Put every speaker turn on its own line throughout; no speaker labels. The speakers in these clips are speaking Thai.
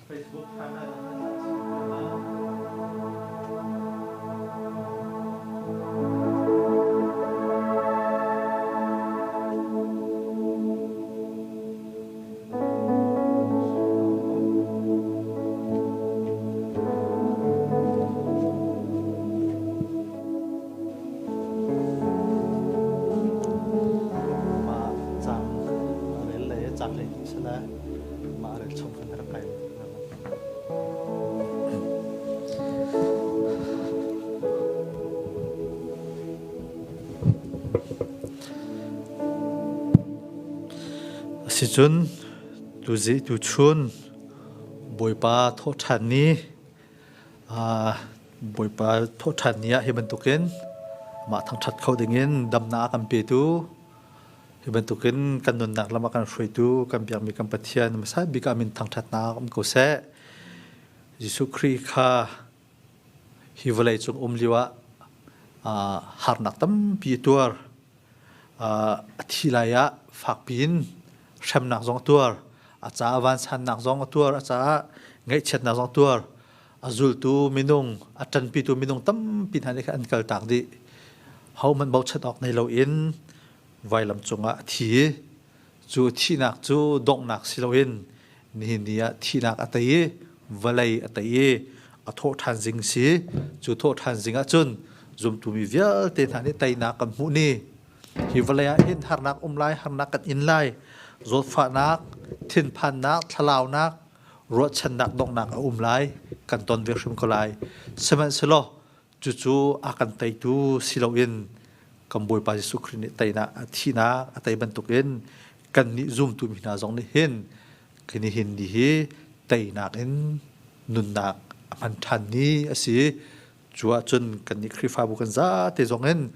Facebook channel si chun tu zi tu chun boipa tho than ni boipa tho than nia hi ban tukin ma thang that khau dingin damna kan pe tu hi ban tukin kan nun nak lama kan hroi tu kan biak mi kan pathian ma sa bi ka min thang that na am ko se Jesu Christ kha hi volai chung liwa har nak tam pi tur thilaya phak pin xem nạc dòng tour cha van san nạc dòng tour cha ngay chet nạc dòng tour azul tu minung atan pi tu minung tam pin han an kal tak di hau man bau chat ok nei lo in vai lam chunga thi chu thi nak chu dong nak silo in ni nia thi nak atai valai atai a tho than jing si chu tho than jinga chun zum tu mi vial te thani tai na kam hu ni hi valaya in har nak lai har nak kat in lai rốt phá nạc, thiên phan nạc, thà lao nạc, rốt chân nạc đông nạc lai, cần tôn việc xâm có lại. Xem sẽ lo, chú akan tay tu silaw in, cầm bồi bà Giêsu Christ tay na, thi na, tay ban tục in, cần ni zoom tu mình na dòng ni hin, cái ni hin đi hi, tay nạc in, nun nạc, man than ni, asi, chú chân cần ni Christ pha bu cần za, tay dòng in,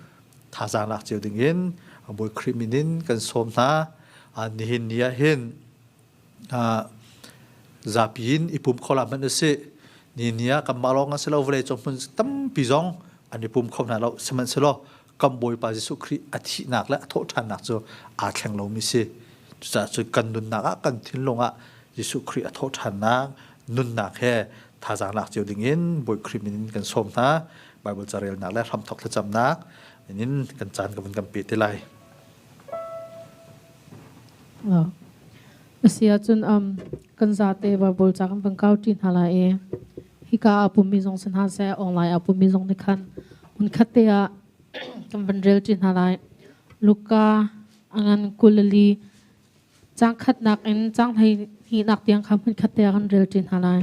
thà ra nạc chiều đình in, bồi Christ minin, cần xôm na, nihin niya hin zapin ipum khola man se ni niya kam malong selo vle chong mun tam pizong ani pum khom na lo seman selo kam boy pa Jesu Christ athi nak la tho than nak cho a thleng lo mi se cha chu kan nun nak kan thin longa Jesu Christ tho than nak nun nak he tha jang nak chiu dingin boy Christ min kan som na Bible charel nak la ram thok la cham nak nin kan chan kan kan pi te lai
Asia chun kan zate ba bol chakam bangkau tin hala e hika apumi jong san ha se online apumi jong ni khan un khate a kam vandrel tin hala Luka angan kulali จางขัดนักเอ็นจางให้หีนักเตียงคำมันขัดเตียกันเร็วจินหาลาย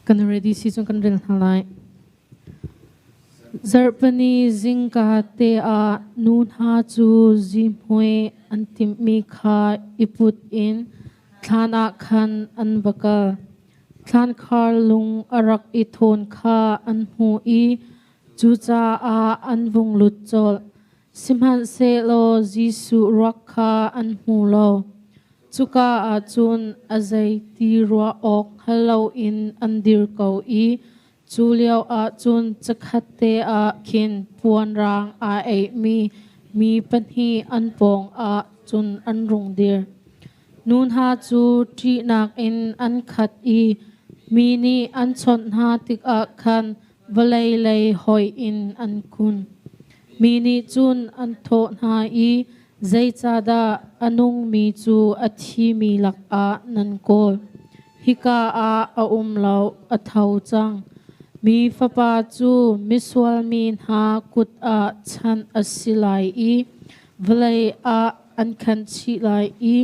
กัน ready ซีจงกันเร็วหาลาย Zarpani zingka te a nun ha chu zimhoi antim mi kha iput in thana khan anbakal than khar lung arak I thon kha anhu I chu cha a anvung lut chol simhan se lo jisu rakha anhu lo chuka a chun azai ti ro ok hello in andir ko I chu liao a chun chakhate a khin puan rang a ei mi panhi anpong a chun anrung dir nun ha chu thi nak in an khat I mi ni an chon ha tik a khan valai lei hoi in an kun mi ni chun an tho na I zai cha da anung mi chu athi mi lak a nan kol hika a lo a thau chang mi fapa chu miswal min ha kut a chan asilai I valai a an khan chi lai I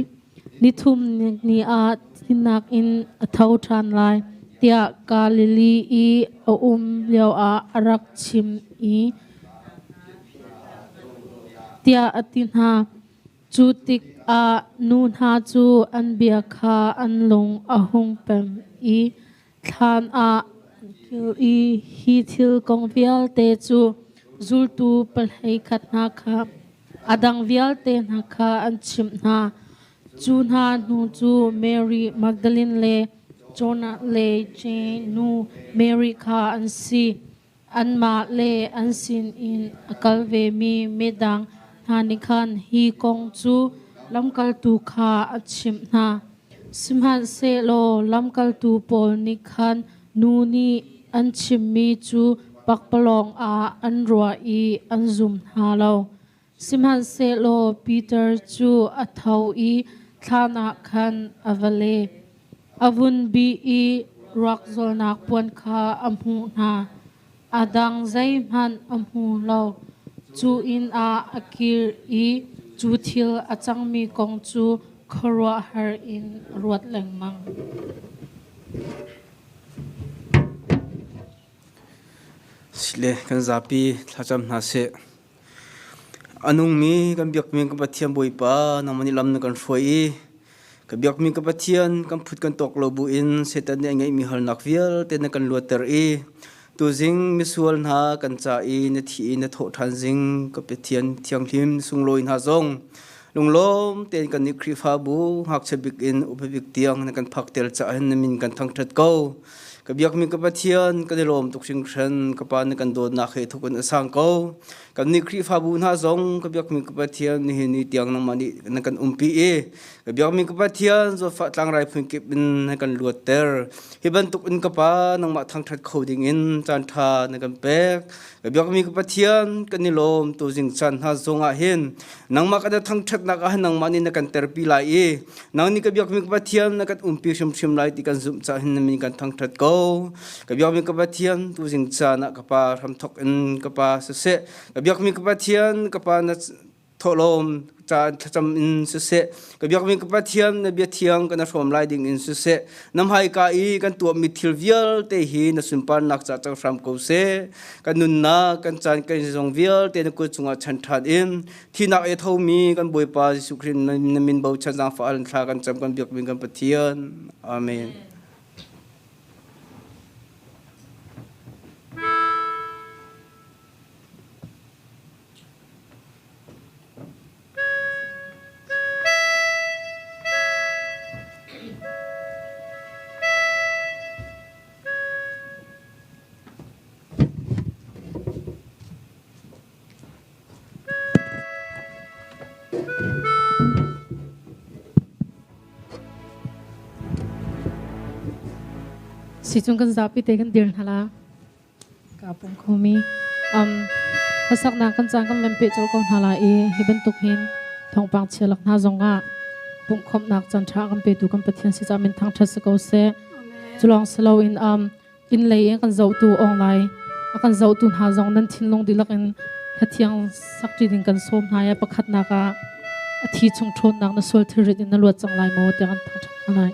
nithum ni a tinak in a thau than lai tia kalili I leo a arak chim I tia atin ha chu tik a nun ha chu an bia kha an lung a hung pem I than a I hi thil kong vial te chu zul tu palhei khat na kha adang vial te na kha an chim na chu na nu chu Mary Magdalene le Jonah le Jane nu Mary kha an si an ma le an sin in akal ve mi medang hani khan hi kong chu lamkal tu kha a chim na simhan se lo lamkal tu pol ni khan nu ni an chim mi chu pakpalong a an rua I an zum ha lo simhan se lo Peter chu a thau I thana khan avale avun bi I rak zol nak puan kha amhu na adang zai man amhu lo chu in a akir I chu thil achang mi kong chu khorwa har in ruat lengmang
sile kan zapi thacham na se anung mi kan biak mi kan pathian boi pa namani lam na kan foi kan biak mi kan pathian kan phut kan tok lo bu in setan ne ngai mi hal nak vial te na kan luater tu jing misual na kan cha I na thi na tho than jing ka pathian thiang hlim sung loi na zong lunglom ten kan ni khrifa bu hak chabik in upabik tiang na kan phak tel cha hin min kan thang that ko kabiak mi kapathian kanilom tuksing khan kapan kan do na khe thukun asang ko kan ni khri phabu na zong kabiak mi kapathian ni ni tiang nang mani na kan umpi kabiak mi kapathian zo fa tlang rai phun kip in na kan luater hiban tuk in kapa nang ma thang that khoding in chan tha na kan pek kabiak mi kapathian kanilom tu jing chan ha zonga hin nang ma ka thang that na ka nang mani na kan terpi lai nang ni kabiak mi kapathian na kan umpi shim lai ti kan zum cha hin na min kan thang that ko kabiak mi kapathian tu jing cha na kapa ram thok in kapa se kabiak mi kapathian kapa na tholom cha cham in se kabiak mi kapathian na bia thiang kana from liding in se nam hai ka I kan tu mi thil vial te hi na sunpan nak cha cha from ko se kan nun na kan chan kan jong vial te na ko chunga chan that in thina e tho mi kan boi pa Jesu Christ na min bo chan jang fa al thla kan cham kan biak mi kan pathian amen
si chung kan zapi te kan dir hala ka pum khomi hasak na kan chang kan lempe chol kon hala hiben tuk hin thong pang chelak na zonga pum khom nak chan tha kan pe tu kan pathian si chamin thang tha se ko se chulong slow in in lei kan zo tu online akan zo tu ha zong nan thin long dilak in hathiang sakti din kan som na ya pakhat na ka athi chung thon nak na sol thir din na lo chang lai mo te kan thang thang nai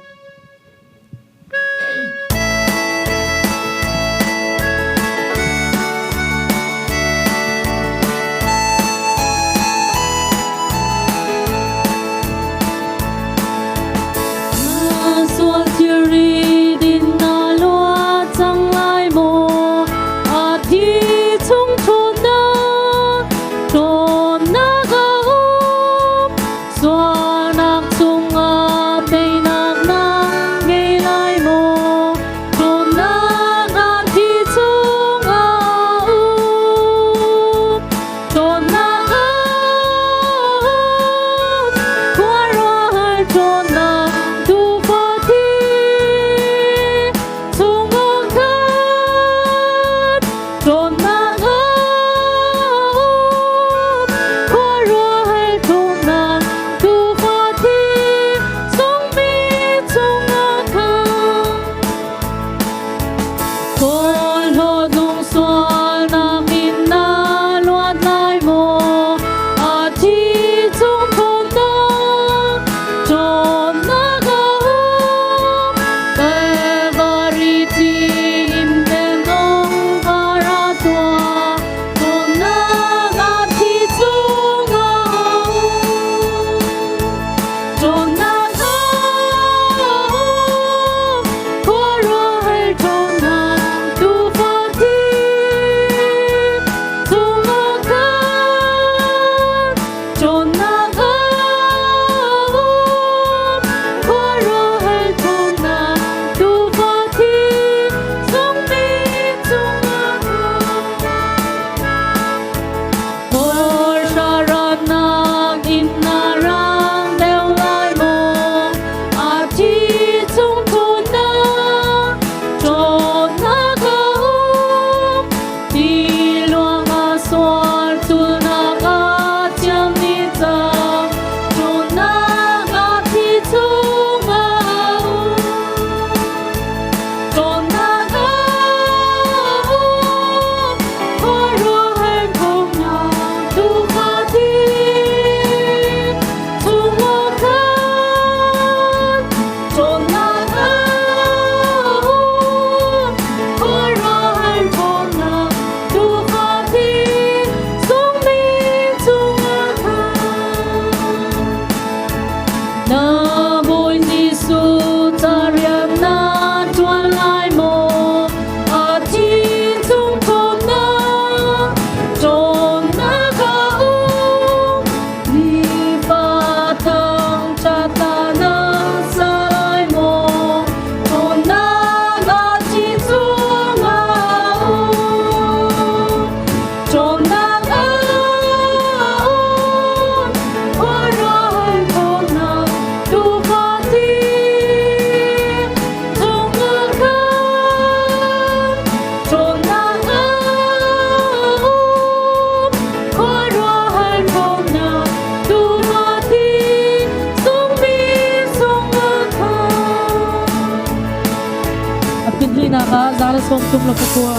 zala som tum la kwa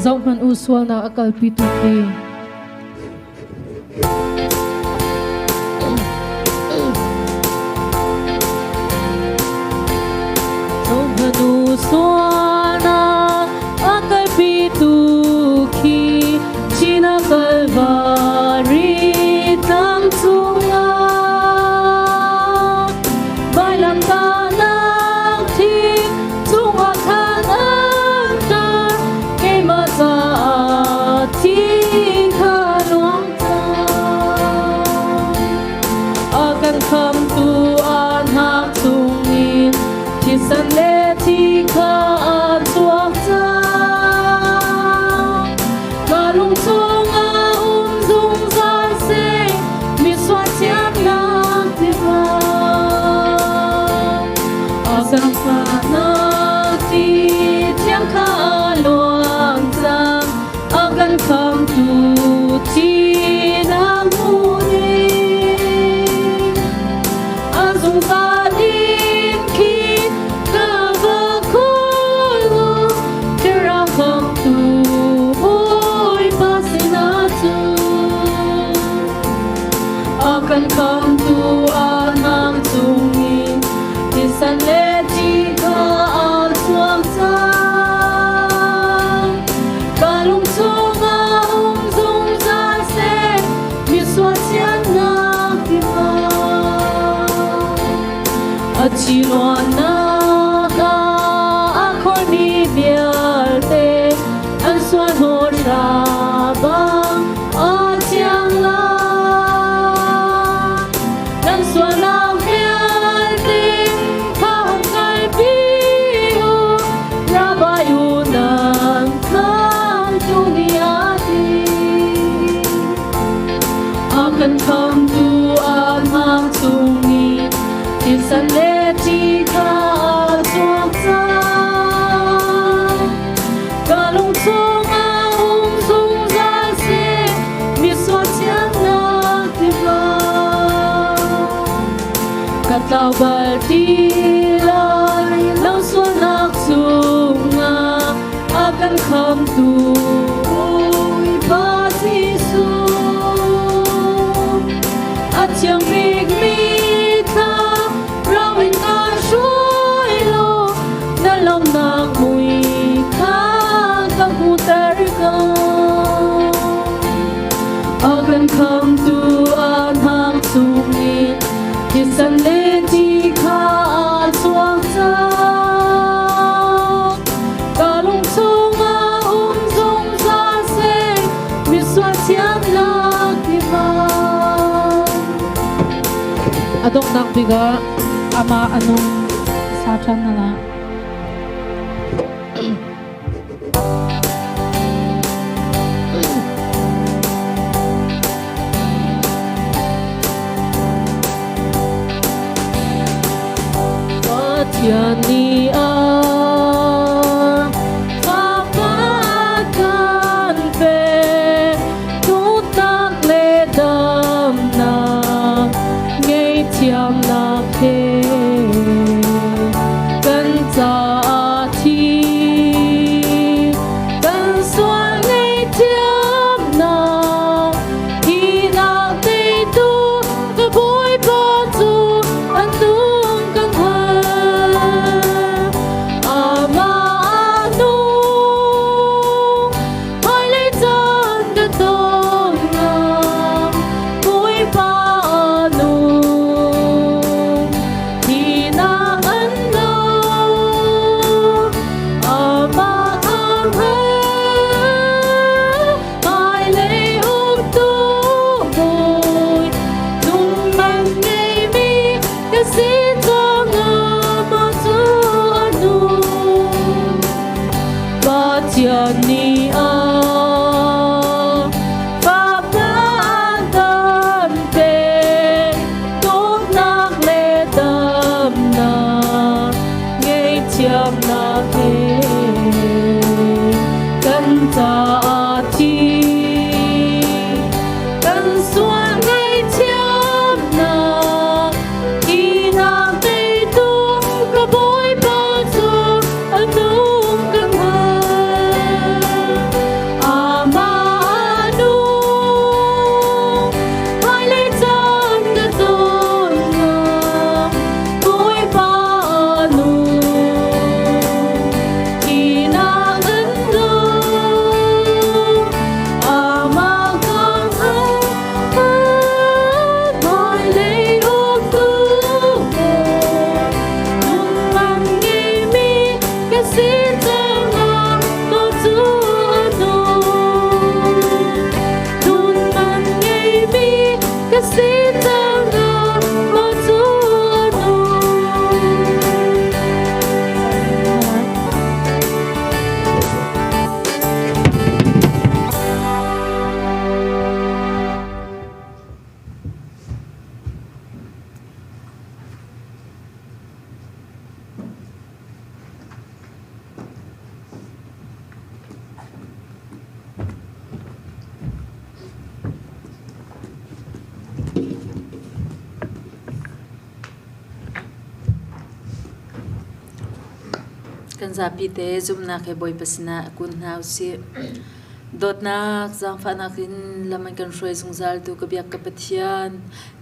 zau man u sual na akal pi tu ki zau man u sual na akal pi tu ki china kalvari tam sunga bailam ta Come to an hak tungin, kisan le tika Achilwana ka akoni bialte answan ho rabang atyang la nan swanam bialte khang kai piu rabayu nan khang tuniati akan kham tu amang tungi San lê chi ca chuộc ra cả lung tung dung ra se mi xoa chiang na ti va cả tàu bờ đi lai lâu xuân nạc chung nga akan kham tu ba ti su a chiang big mi Akan kham tu an hang sungin Di san le ti kha an suang cha Kalung chung a dung sa se Mi suan chiang lak di ba Adok nak biga ama anong sa chan na la Yani papakan pe tutak le dam na ngay tiam na pe kan ta thi kan suan ngay tiam na hi na te tu ka boy pa tu anung kan ha Yani papadan pe tốt nak le dam na ngay chiam na pe kan ta thi kan suan ngay chiam na khi na te tu ka boy pa tu anung kan ha
kan zapi te zum na ke boy pasina kun hau si dot na zang fa na kin laman kan roi sung zal tu ka biak ka pathian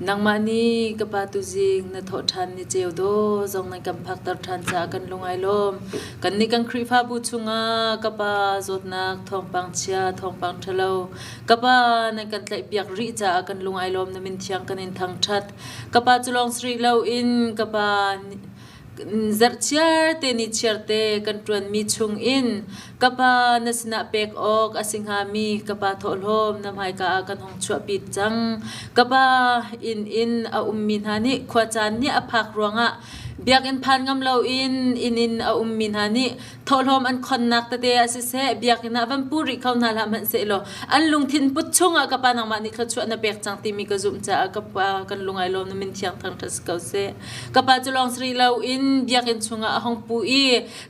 nang mani ka pa tu jing na tho than ni cheu do zong na kam phak tar than cha kan lungai lom kan ni kan khri pha bu chunga ka pa zot na thong pang chia thong pang thalo ka pa na kan tlai biak ri cha kan lungai lom na min thiang kan in thang that ka pa chulong sri lo in ka pa zarchiar te ni cherte kan tuan mi chung in kapa nasna pek ok asingha mi kapa tholhom namhai ka kan hong chua pi chang kapa in a ummin hani khwachan ni aphak ruanga biak in phan ngam lo in a ummin hani tholhom an khonnak ta te asise biak na van puri khauna la man se lo an lungthin put chunga kapa nang ma ni khchu na pek chang ti mi ka zum cha kapa kan lungai lo na min thiang thang tas ka se kapa chulong sri lo in biak in chunga ahong pu I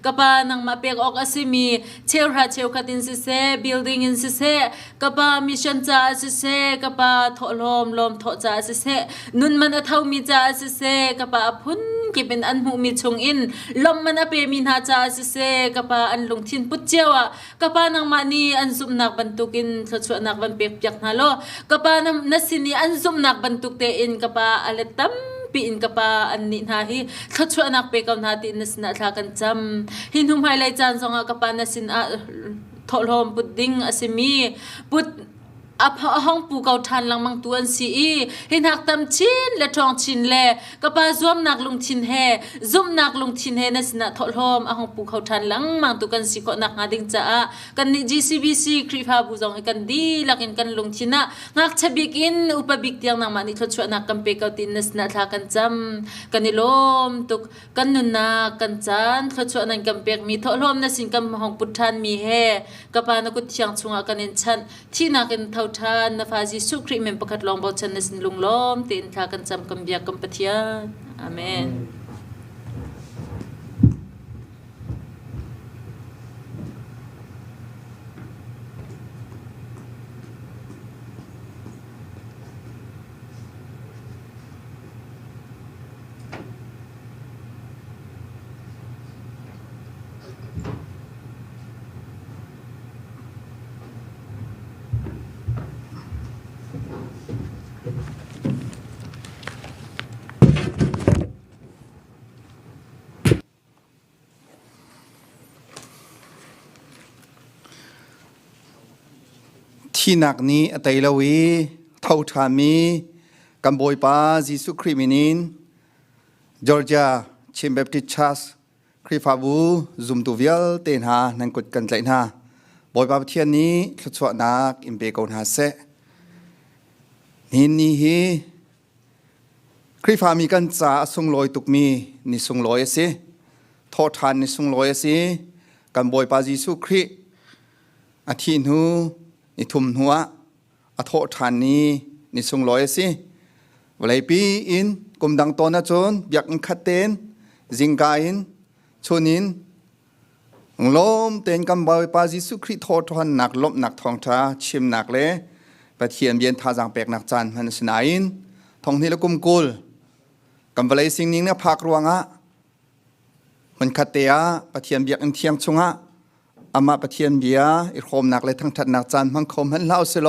kapa nang ma pek ok asimi cheu khatin se se building in se se kapa mission cha se se kapa tholhom lom tho cha se se nun man a thau mi cha se se kapa phun kipin an mu mi chung in lom man a pe min ha cha se se kapa an lungthin put chewa kapa nang ma ni an zum nak bantukin thchu nak ban pek pyak na lo kapa nam nasini an zum nak bantuk te in kapa aletam pi in kapa an ni na hi thchu anak pe kaw na ti nasna thla kan cham hinum highlight chan songa kapa nasin a tholhom pudding asimi put ahong pu kau than lang mang tuan si I hin hak tam chin le thong chin le kapa zuam nak lung chin he zum nak lung chin he na sina tholhom ahong pu kau than lang mang tu kan si ko nak ngading cha kan ni GCBC krifa bu jong kan di lakin kan lung chin na ngak chabik in upabik tiang nang mani thot nak kan pe kau tin na sina thla kan cham kan ni lom tuk kan nun na kan chan thot nan kan pek mi tholhom na sin kam hong puthan mi he kapa na ku thiang chunga kan in chan thi na kan than na fazi sukri mem pakat long bau chan nasin lunglom tin tha kan cham kam bia kam pathia amen
ที่หนักนี้อัตยลวีเท่าทามีกัมโบยปาจิสุคริมินินจอร์เจียชิมเบปติชัสคริฟาบูซุมตูเวลเตนหานังกดกันใจนาบอยปาเทียนนี้ขจวนักอิมเบกอนหาเซนินนี้ฮีคริฟามีกันจ่าส่งลอยตุกมีนิส่งลอยสิทอทานนิส่งลอยสิกัมโบยปาจิสุคริอาทินหูนิทุมหัวอโทฐานนี้นิสงลอยสิวลัยปีอินกุมดังตอนนะจนอยากขัดเต้นจิงกาอินชนินลมเต้นกำบอยปาจิสุคริโททอนหนักลบหนักทองท้าชิมหนักเลยปะเทียนเบียนทาจังแปกหนักจันมันสนาอินทองที่ละกุมกุลกำวลัยสิ่งนี้เนี่ยพักรวงะมันขัดเตียปะเทียนเบียกอันเทียมชงะอามาปะเทียนเบียอีโคมหนักเลยทั้งถัดหนักจานมังคมหันเล่าสิโล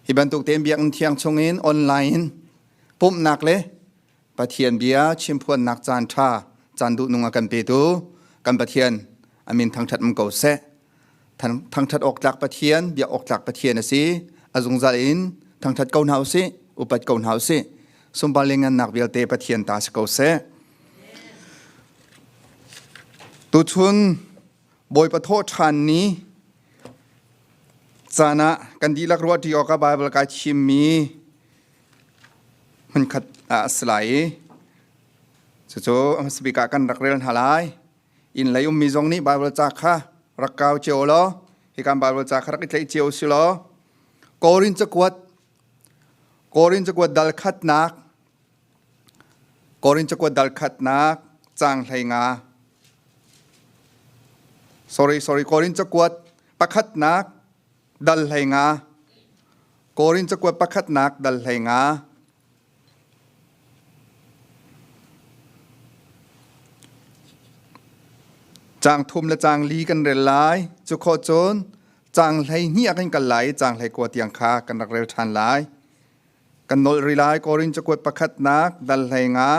ฮิบันตุกเต็มเบียงเทียงชงอินออนไลน์ปุ่มหนักเลยปะเทียนเบียชิมพวนหนักจานท่าจานดุนุงกันเปตูกันปะเทียนอามินทั้งถัดมันเก่าเสะทั้งถัดออกจากปะเทียนเบียออกจากปะเทียนนะสิอาจงใจอินทั้งถัดเก่าหนาวสิอุปัดเก่าหนาวสิสมบัติเลี้ยงหนักเบียเตปะเทียนตาสเก่าเสะตุชุนบอยประโทษทันนี้จานะกันดีลักรัวที่ออกกับบายบลกาชิมมีมันขัดสลายโจมสปิกากันรักเรียนหาลายอินไหลมีจงนี้บายบลจากค่ะรักเกาเจียวล้อเหตุการณ์บายบลจากรักอิทธิเจียวสิล้อกอรินจะกวดดัลขัดนักกอรินจะกวดดัลขัดนักจางไหงาsorry กอรินจะกวดปักขัดนักดัลไหงากอรินจะกวดปักขัดนักดัลไหงาจางทุมและจางลีกันเรลายจุโคโจนจางไหเนียกันไหลจางไหกวดเตียงคากันรักเร็วทันหลายกันโนรีลายกอรินจะกวดปักขัดนักดัลไหงา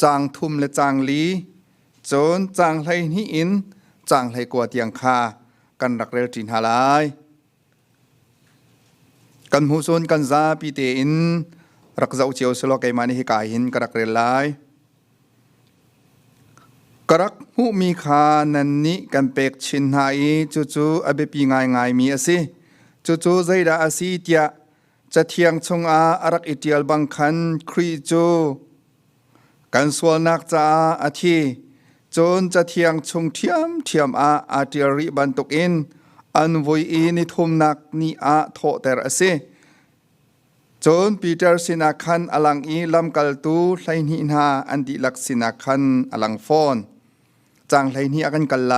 จางทุมและจางลีโจนจางไหนี่อินจางให้กว่าเตียงคากันรักเร็วจินหาลายกันหูซนกันซาปีเตอินรักเจ้าเจียวสโลกไอมานิฮิกาหินกันรักเร็วลาย กรักหูมีขานันนี้กันเป็กชินหายจู่ๆอเบปีง่ายมีอสิจู่ๆใจดาอสิเตียจะเทียงชงอารักอิเตียลบังคันครีจูกันสวลนักจ้าอาทิจนจะเทียงชงเทียมอาเตียริบันตุกอินอันวุยนิทุมนักนีอาโทเตอร์อสิจนปีเตอร์สินาคันอลังอีลำกัลตูไลนินาอันดิลักสินาคันอลังฟอนจางไลนี่กันกันไล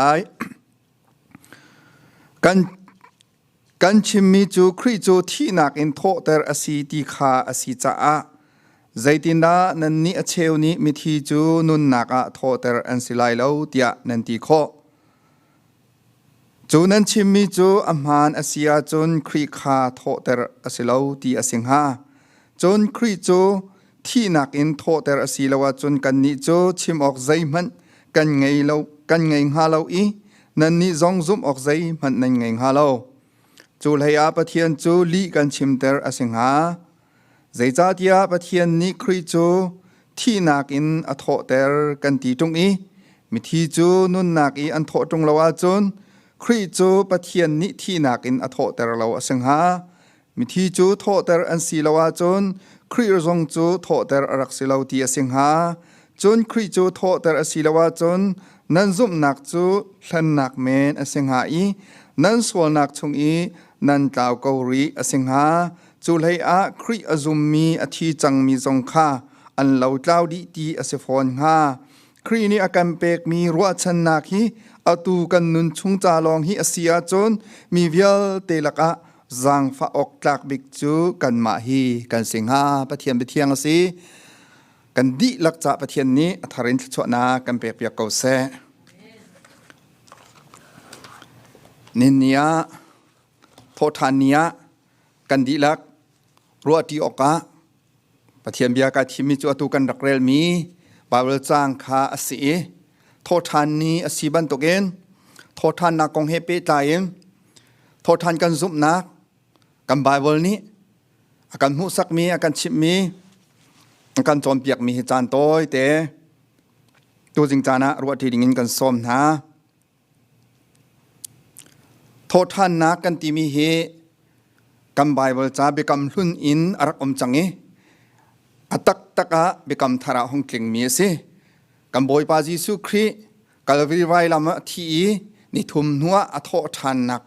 กันชิมมีจูครีจูที่นักอินโทเตอร์อสีติขาอสีจ้าใจตินดานันนี่เชวนี้มิทีจูนุนนักโทเตอร์อันสิไลเลวเตียนันติโคจูนันชิมมีจูอัมฮานอสียาจุนครีขาโทเตอร์อสิเลวตีอสิงหาจุนครีจูที่นักอินโทเตอร์อสีเลวจุนกันนิจูชิมออกใจมันกันไงเลวกันไงฮาเลวอีนันนี่จงซุมออกใจมันนันไงฮาเลวจูเลยอาปะเทียนจูลีกันชิมเตอร์อสิงหาใจจัดยาปะเทียนนิครีจูที่นักอินอโทเตอร์กันตีตรงอีมิทีจูนุนนักอีอันโทตรงเลวจุนครีจูปะเทียนนิที่นักอินอโทเตอร์เลวอสิงหามิทีจูโทเตอร์อันสีเลวจุนครีจงจูโทเตอร์รักสิเลวตีอสิงหาจุนครีจูโทเตอร์อสีเลวจุนนั้นซุมนักจูลันนักเมนอสิงหาอีนั้นสวลนักชงอีนันตาวเกาหลีอสิงหาจูเลยอาครีอซุมมีอธิจังมีจงค่าอันเหล่าเจ้าดีตีอสิฟอนหาครีนี้อาการเปกมีรัวชันนักฮีอตูกันนุนชุงจาลองฮีอเสียจนมีเวลเตลักะจังฟ้าออกจากบิกจูกันมาฮีกันสิงหาปะเทียนไปเทียงสิกันดีลักจะปะเทียนนี้ทารินชวนากันเปกเปียกเกาเซนินเนียโทธานียกันดีลักรัวตีออกะปะเทียนเบียกาทิมิจวตูกันรักเรลมีบาเวลจางคาอสีโทธานีอสีบันตกเอนโทธานนักกงเฮเปตายมโทธานกันซุปนักกันบาเวลนี้อาการมุสักมีอาการชิมมีอาการจอมเปียกมีจานโต้ยเตตัวจริงจานะรัวที่ดิ่งกันซ้อมนะโทษท่านนักกันที่มีเหกำไบเบิลจ้าเบกำลุ่นอินอารักอมจังเออัตักตักะเบกำธาระหงเก่งมีเสกำบอยปาจิสุครีกัลวิริไวลามะทีนิทุมนัวอโทษท่านนัก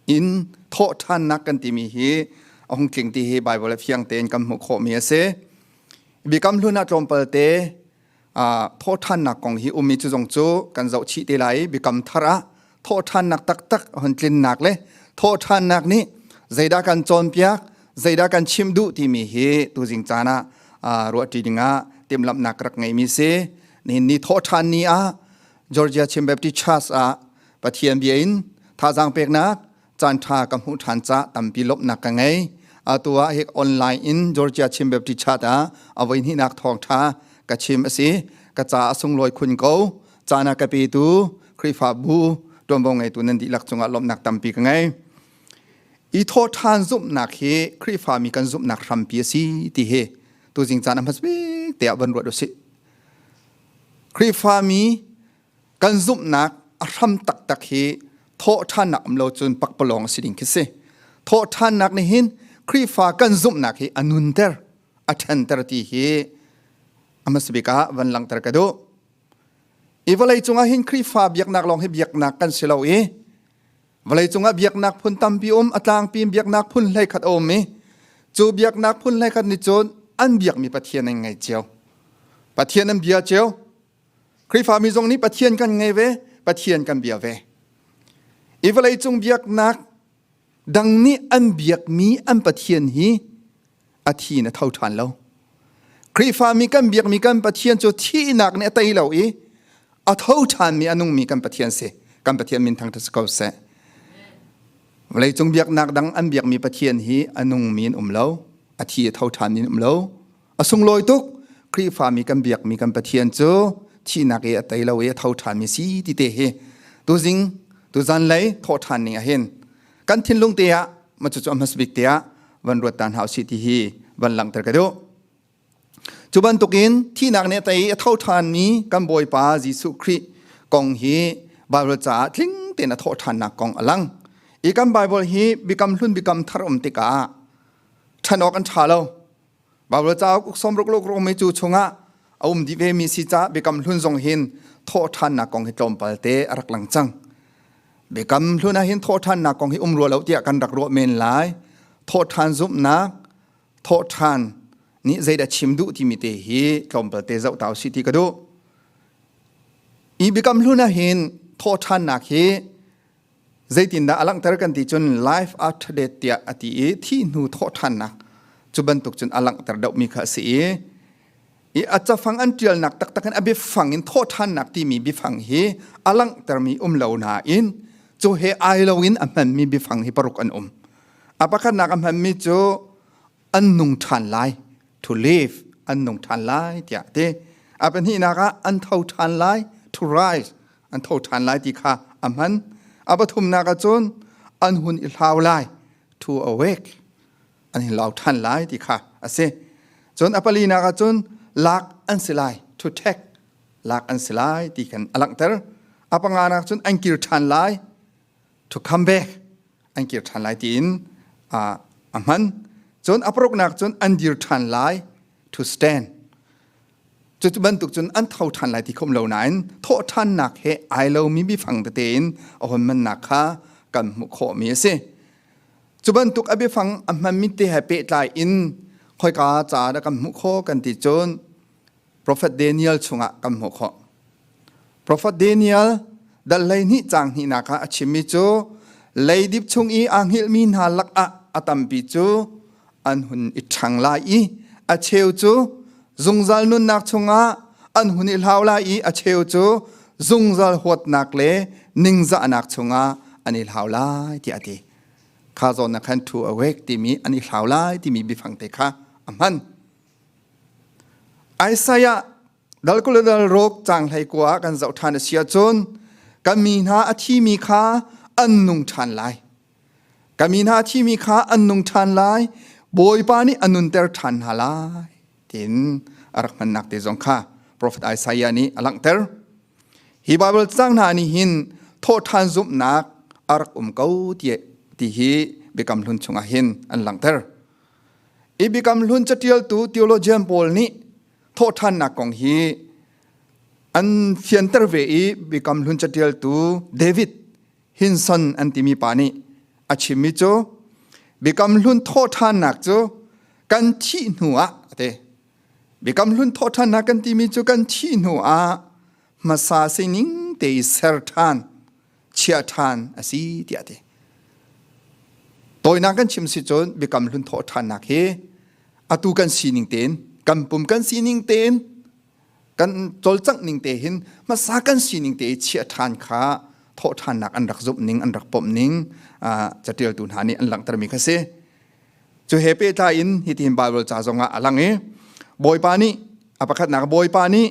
อินโทษท่านนักกันที่มีเหหงเก่งที่เหไบเบิลเพียงเตนกำหุโคมีเสเบกำลุ่นอาจอมเปลเตโทษท่านนักกองหิอุมิจุจงจูกันเจ้าชีเตไลเบกำธาระโทษท่านนักตักหันกลิ่นหนักเลยโทษท่านนักนี้ใจดากันโจนเปียกใจดากันชิมดูที่มีเหตุจริงจานะรัวที่ดิ่งเต็มลำนักรักไงมีเสนี่โทษท่านนี้จอร์เจียชิมแบบที่ชัสปะเทียนเบียนท่าจังเปียกนักจันทากำหุทันจะตั้มปีลบนักไงตัวเฮกออนไลน์อินจอร์เจียชิมแบบที่ชัดเอาไว้ที่นักทองท่ากระชิมสิกระจ่าส่งลอยคุณเขาจานักกะปีตูคริฟาบูตัวบงไงตัวนั้นดีหลักจงอารมณ์หนักตั้มปีกันไงอีโทษทานซุปหนักเฮคริฟามีกันซุปหนักทำปีสีที่เฮตัวจริงจานะมันสเตะบันรวดดูสิคริฟามีกันซุปหนักทำตักเฮโทษทานหนักอำเราจนปักปลองสิดิ่งคิดสิโทษทานหนักในหินคริฟากันซุปหนักเฮอนุนเตอร์อัตนเตอร์ที่เฮอามาสบิกาวันหลังตระกดูอีวลัยจงอาหินคริฟาเบียกนักลองให้เบียกนักกันเสลาเอวลัยจงอาเบียกนักพุ่นตัมปีอัตางปีเบียกนักพุ่นไล่ขัดอมจูเบียกนักพุ่นไล่ขัดนิจนอันเบียกมีปะเทียนยังไงเจียวปะเทียนนั้นเบียเจียวคริฟามีตรงนี้ปะเทียนกันไงเวปะเทียนกันเบียเวอีวลัยจงเบียกนักดังนี้อันเบียกมีอันปะเทียนฮีอาทีน่ะเท่าทันแล้วคริฟามีกันเบียกมีกันปะเทียนจูที่หนักเนี่ยไตเหล่าอีอาเท่าทันมีอนุมีกันปะเทียนเสกันปะเทียนมินทางทัศกาวเสเวลาจงเบียกนักดังอันเบียกมีปะเทียนฮีอนุมีนเล่าอาทีเท่าทันมีเล่าอสุงลอยตุกคริฟามีกันเบียกมีกันปะเทียนจูที่หนักเอไตเหล่าเอเท่าทันมีสีที่เตะเฮตัวจริงตัวจันเลยเท่าทันนี่เห็นกันทิ้งลงเตียมาจุดจอมสบิกเตียวันรวดตานหาวสิที่ฮีวันหลังตระกดูจุบันตุกินที่หนักเนี่ยแต่เท่าทานนี้กันบอยปาจิสุครี กองฮีบาเบลจ่าทิ้งเตนโทษทันนักกองอลังอีกันไบเบิลฮีบิกำลุนบิกำทารอมติกาท่านออกกันชาโลบาเบลจ่าอุกสมรุกลุกรงไม่จูชงะเอาดิเวมีสิจ่าบิกำลุนทรงหินโทษทันนักกองฮิตลมปัลเตอรักหลังจังบิกำลุนหินโทษทันนักกองฮิรัวเหลาเตียกันรักรัวเมนหลายโทษทันซุปนักโทษทันนี่ใจดัชิมดูที่มีเตฮีกลมปัลเตเจ้าเต่าสิติกดูอีบิกำลุนหินโทษทันนักฮีใจตินดาอลังตระกันที่จน life after death เตียอติเอที่นูโทษทันนักจุบันตุกจนอลังตระดอกมีข้าศึกอีอาจจะฟังอันเดียลนักตักกันอบิฟังอินโทษทันนักที่มีบิฟังฮีอลังตระมีเหลานาอินจูเฮไอเหลาอินอันมันมีบิฟังฮีปรุกอันอาปะกันนักอันมันมีจูอันนุ่งทันไล to live อันนุ่งทันไลเตียเตอาเป็นที่นักอันเท่าทันไล to rise อันเท่าทันไลที่ข้าอันมันอาปทุมนักจนอันหุ่นอิลาวไล to awake อันนี้เราทันไลที่ข้าอาเซจนอาปลีนักจนลักอันสิไล to take ลักอันสิไลที่กันอลังเตอร์อาปังงานักจนอันกิรทันไล to come back อันกิรทันไลที่อินอันมันจนอปรกนักจนอันดิรทันไล to stand จุดบรรทุกจนอันเท่าทันไลที่คมเหล่านั้นโทษทันนักเฮไอเรามีบิฟังเตนเอาคนมันนักข้ากันมุขมีเสจุดบรรทุกอบิฟังอันมันมิเตหเปตไลอินคอยกาจาดกันมุขกันติจน Prophet Daniel ชงะกันมุข Prophet Daniel ดัลไลนี่จางนี่นักอาชิมิโจไลดิบชงอีอังฮิลมินฮาลักอาตัมปิโจอันหุนอิชังลายอาเชวโจซุงซัลนุนนักชงะอันหุนอิลาวลายอาเชวโจซุงซัลหดนักเลนิงซะนักชงะอันอิลาวลายที่อดีข้าจนนักขันทูอเวกที่มีอันอิลาวลายที่มีบิฟังเตค่ะอามันไอซายะดัลกุลดัลโรกจางไทยกว่ากันเจ้าทานเสียจนกันมีนาอธิมีข้าอันนุงทันไลกันมีนาที่มีข้าอันนุงทันไลบอยปานี่อันนุนเตอร์ทันฮาไลทินอารักมันนักเตจงข้า Prophet ไอซายานี่อลังเตอร์ฮีบาเบิลจังนานี่หินโทษทันซุปนักอารักเกาที่ฮีบิกำลุนชงหินอันลังเตอร์อีบิกำลุนจะเทียลตูทีโอโลเจียนโพลนี่โทษทันนักของฮีอันเฟียนเตอร์เวอีบิกำลุนจะเทียลตูเดวิดฮินสันอันที่มีปานี่อาชิมิโจบิกำลุนโทษทันนักโจกันที่หัวเตบิกำลุนโทษทันนักกันที่มีโจกันที่หัวมาซาเซนิงเตยเซอร์ทันเชียทันอาศัยที่เตตัวนักกันชิมสิโจบิกำลุนโทษทันนักเฮอตูกันสีนิงเตนกันปุ่มกันสีนิงเตนกันจลจังนิงเตหินมาซากันสีนิงเตเชียทันขาโทษทันนักอันรักจุบนิงอันรักปมนิงจะเตียลตุนหานี่อันหลังตระมีคเสจูเฮเปตาอินฮิตินบาเบลจ่าจงะอลังบอยปานี่อปะคัดนักบอยปานี่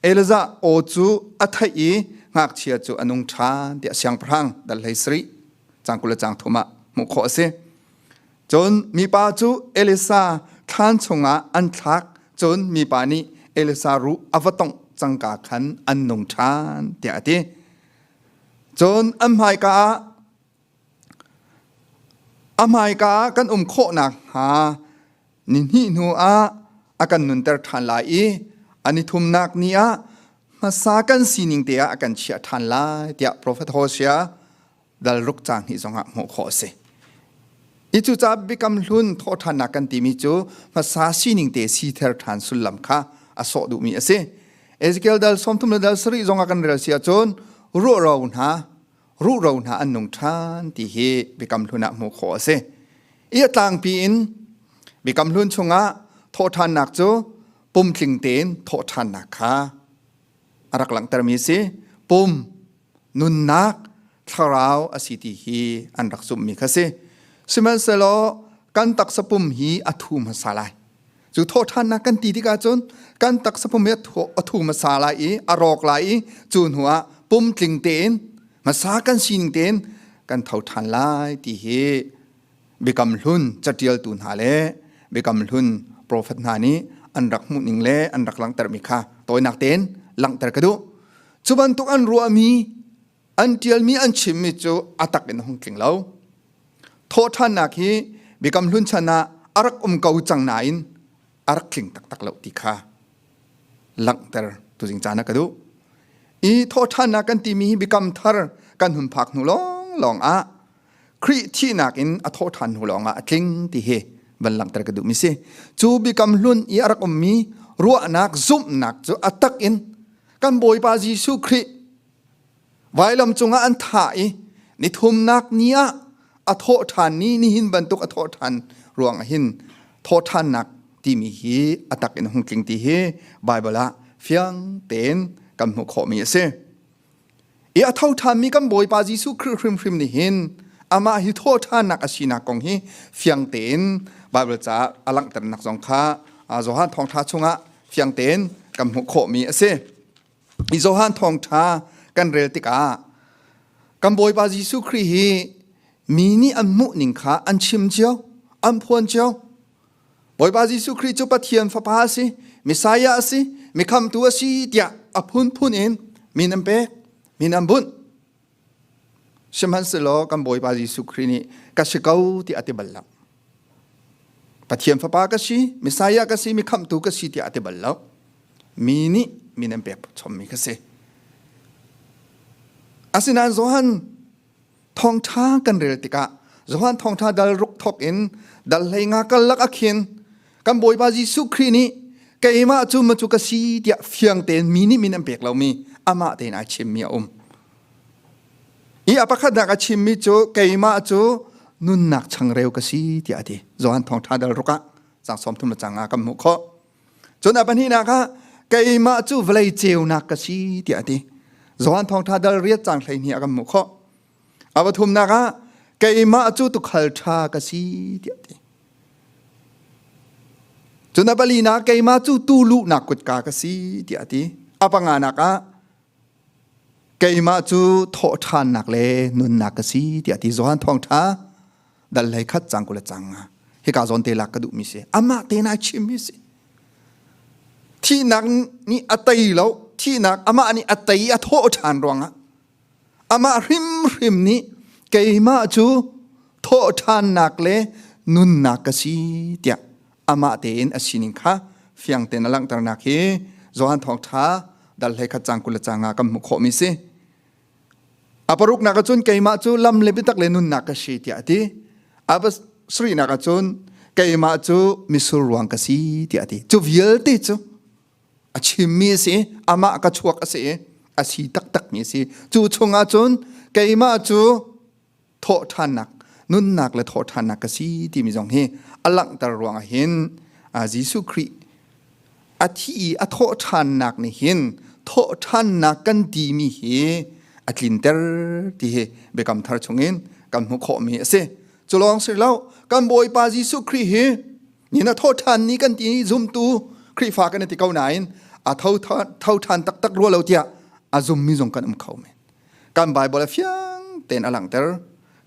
เอลซาโอจูอัทยีงักเชียจูอนุงชาเดียเสียงพรังดัลไลสรีจังกุลจังทุมะมุขเสจนมีปาจูเอลิซาท่านชงะอันทักจนมีปานี่เอลิซารู้อวตงจังกาขันอันนุงชาเดียตีจนอัมไฮกากันโคนักหานินหินัวอากันนุนเตอร์ทันลายอันนี้ทุมนักนี้มาสากันสีนิงเตียอากันเชียทันลายเตียโปรเฟตโฮเชียดัลรุกจางฮิจงะโมโคเซอิจูจับบิกำลุนโททันนักกันติมิจูมาสาสีนิงเตียสีเทอร์ทันสุลลัมค่ะอโศดูมีเซเอสเกลดัลสมทุมดัลสรีจงอากันเรเซียจนรู้เราหาอันนงทานที่เฮบิกำลุนะโมโคเซอีต่างปีนบิกำลุนชงะโททานนักโจปุ่มทิ้งเตนโททานนักค่ะอารักหลังตรมีเซปุ่มนุนนักทาราวอสิติฮีอันรักสุมมีคเซสมัยเสลอกันตักสปุ่มฮีอทูมาสาลายจูโททานนักกันตีที่กาจนกันตักสปุ่มเมตอทูมาสาลายอารอกลายจูนหัวปุ่มทิ้งเตนมาสากันสิงเตนกันเท่าทันลายที่เฮบิกำลุนจัดเดียลตุนหาเลบิกำลุนโปรเฟตนานี้อันรักมุนิงเลอันรักหลังตรมิค่ะตัวนักเตนหลังตรกระดุ จุบันตุกอันรัวมีอันเดียลมีอันชิมมิจูอัตักเป็นหงเก่งเราโทษท่านนักฮีบิกำลุนชนะอารักเกาจังนายนอารักขิงตักเหล่าติค่ะหลังแต่ตัวจริงจานักดูอีโทษท่านนักกันตีมีบิกำทาร์กันหุ่นผักหนูลองครีที่นักอินอโทษท่านหนูลองขิงตีเฮบันหลังแต่กระดูมิเซจูบิกำลุนอีอารักมีรัวนักซุ่มนักจูอัตักอินกันบอยปาจิสุครีไว้ลำจงอันถ่ายนิทุมนักเนี้ยอโทษท่านนี้นี่หินบรรทุกอโทษท่านรวงหินโทษท่านนักที่มีฮีอตักอินหงกิงที่เฮไบเบิลเฟียงเต็นกำหัวขมีเสอีอโทษท่านมีกำบอยปาจิสุครีนี่หินอามาฮิโทษท่านนักอาชีนักกงฮีเฟียงเต็นไบเบิลจ้าอลังแต่นักสงฆ์อาโซฮันทองท้าชงะเฟียงเต็นกำหัวขมีเสอิโซฮันทองท้ากันเรลติกากำบอยปาจิสุครีฮีมีนี่อันมุนิงขาอันชิมเจียวอันพวนเจียวบอยปาจิสุครีจุปะเทียนฟ้าพาสิมิสายาสิมิคำตัวสิเดียอพุนเองมีน้ำเป๊กมีน้ำบุญสมันสโลกำบอยปาจิสุครีนี่กัชเกาที่อติบัลลังปะเทียนฟ้าพากสิมิสายากสิมิคำตัวกสิที่อติบัลลังมีนี่มีน้ำเป๊กชมมีกสิอาศินันโซฮันทองท้ากันเรติกะโซฮันทองท้าดัลรุกทอกอินดัลไหงากันลักอักขินกันบอยบาจิสุครีนี่เกยมาจูมาจูกสีเดียเฟียงเตนมีนี่มีน้ำเปียกเรามีอามาเตนอาชิมมีอีอาปะขัดนักอาชิมมีจูเกยมาจูนุนนักชังเร็วกสีเดียดีโซฮันทองท้าดัลรุกะจังสมทุมจังอากัมมุขจนอาปันนี้นะคะเกยมาจูเวลเจียวนักกสีเดียดีโซฮันทองท้าดัลเรียจังไหลนี่อากัมมุขอาบทุมนักเกยมาจูตุขัลชากสีเดียดีจนอาบลีนักเกยมาจูตูลุนักกุดกากสีเดียดีอาปังานักเกยมาจูโททานนักเลนุนนักสีเดียดีโซฮันทองท้าดัลไหลขัดจังกุลจังฮิกาซอนเตลักกระดุมิเสอามาเตนาชิมิเสที่นักนี่อัตย์แล้วที่นักอามานี่อัตย์อัโททานรวงอามาริมนี่เกยมาจูโททานนักเลนุนนักสีเดียอามาเตนอชินิงค่ะเฟียงเตนลังตระนักเฮโซฮันทองท้าดัลเฮขัดจังกุลจังกัมมุขมิเสอาปรุกนักจุนเกยมาจูลำเลบิตักเลนุนนักสีเดียดีอาบสรีนักจุนเกยมาจูมิสุรวงกสีเดียดีจูวิลติจูอาชิมีสิอามาก็ชวกสิอาชีตักมีสิจูชงอาจุนเกยมาจูโททานนักนุนนักและโททานนักก็สิที่มีจงเฮอลังตรวงเห็นอาจิสุครีอาที่อโททานนักนี่เห็นโททานนักกันดีมีเฮอัตลินเตอร์ที่เฮเบกำทาร์ชงเงินกำหุขมีเสจุลองสิแล้วกันบอยปาจิสุครีเฮนี่นะโททานนี้กันดีซุมตูครีฟ้ากันที่เก้าไหนอาเท่าทานตักรัวเราเดียอาซุมมีจงกันเขาเมนกันไบเบิลเฟียงเต็นอลังเตอร์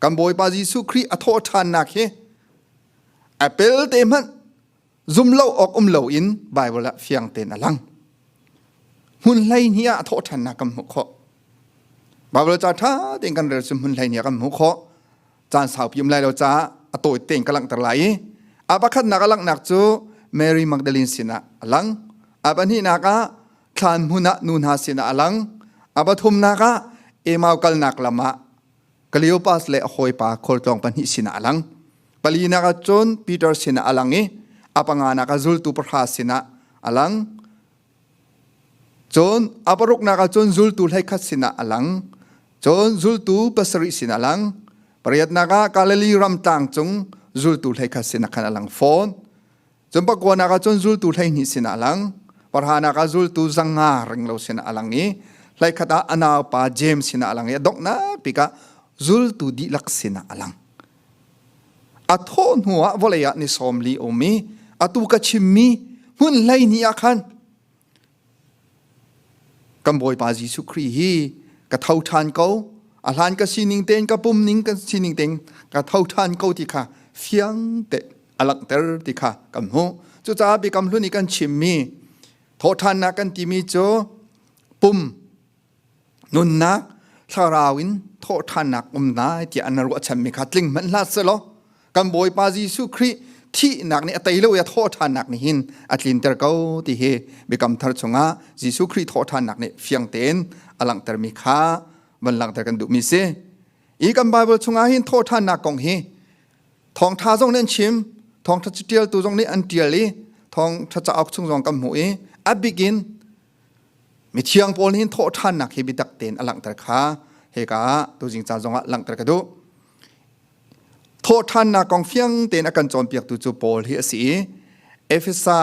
กันบอยปาจิสุครีอาโททานนักเฮแอปเปิลเต็มันซุมเล่าออกเล่าอินไบเบิลเฟียงเต็นอลังหุ่นไลนี่อาโททานนักกันหุขไบเบิลจ้าท่าเต็นกันเรื่องซุมหุ่นไลนี่กันหุขจานสาวพิมพ์ไลเราจ้าอโตเต็นกำลังตะไลอาบักขัดนักลังนักจูเมรี่มักดาลินสินะอลังอาบันนี้นักคลานมุนันูนหาสินะอลังอาบัทุมนักเอมาวกัลนักละมะกลิโอปัสเลอโคยปาโคลตองปันหิสินะอลังปลีนักจนปีเตอร์สินะอลังอาปังานักจุลตุปราสินะอลังจนอาปรุกนักจนจุลตุไลคัสสินะอลังจนจุลตุปัสริสินะอลังปริยัตนักกาเลลีรัมตังจงจุลตุไลคัสสินะขันอลังฟอนจนปกวนักจนจุลตุไลนิสินะอลังปรหานักจุลตุจังงาเริงเราสินะอลังนี้ไลคัดอนาปาเจมสินะอลังดอกนักปิกาจุลตุดิลักสินะอลังอัทโนหัววเลยนิสอมลีโอมีอัตุกชิมมีหุ่นไลนี่อาคันกัมบอยปาจิสุครีฮีกะเท่าทานเขาอาหารกะสินิงเต็งกะปุ่มนิงกะสินิงเต็งกะเท่าทานเขาที่ค่ะเฟียงเตอลักเตอร์ที่ค่ะกัมโหจุจ้าบิกัมลุนี่กันชิมมีโททานนักกันที่มีโจปุ่ม นุนนักทาราวินโทษทานักนาที่อันรัวฉันมีขัดลิงมันลาสโลกันบอยปาจิสุครีที่นักนี่อัตยเลวยโทษทานักนี่หินอัตลินเตอร์เก้าที่เฮเบกำทาร์ชงะจิสุครีโทษทานักนี่เฟียงเต็นอลังเตอร์มีขาบันลังเตอร์กันดุมิเซอีกันไบเบิลชงะหินโทษทานักกองเฮทองท่าจงเล่นชิมทองทัชเตียลตัวจงนี่อันเตียลีทองทัชจะเอาชงจงกำหัวอับบิกินมีเชียงโพลหินโทษทานักเฮบิดักเต็นอลังเตอร์ขาเฮกาตัวจริงจ้าจงะลังเตอร์กันดุโทษท่านนักกองเฟียงเต็นอาการจอมเปียกตุจูโปลที่สีเอฟิซา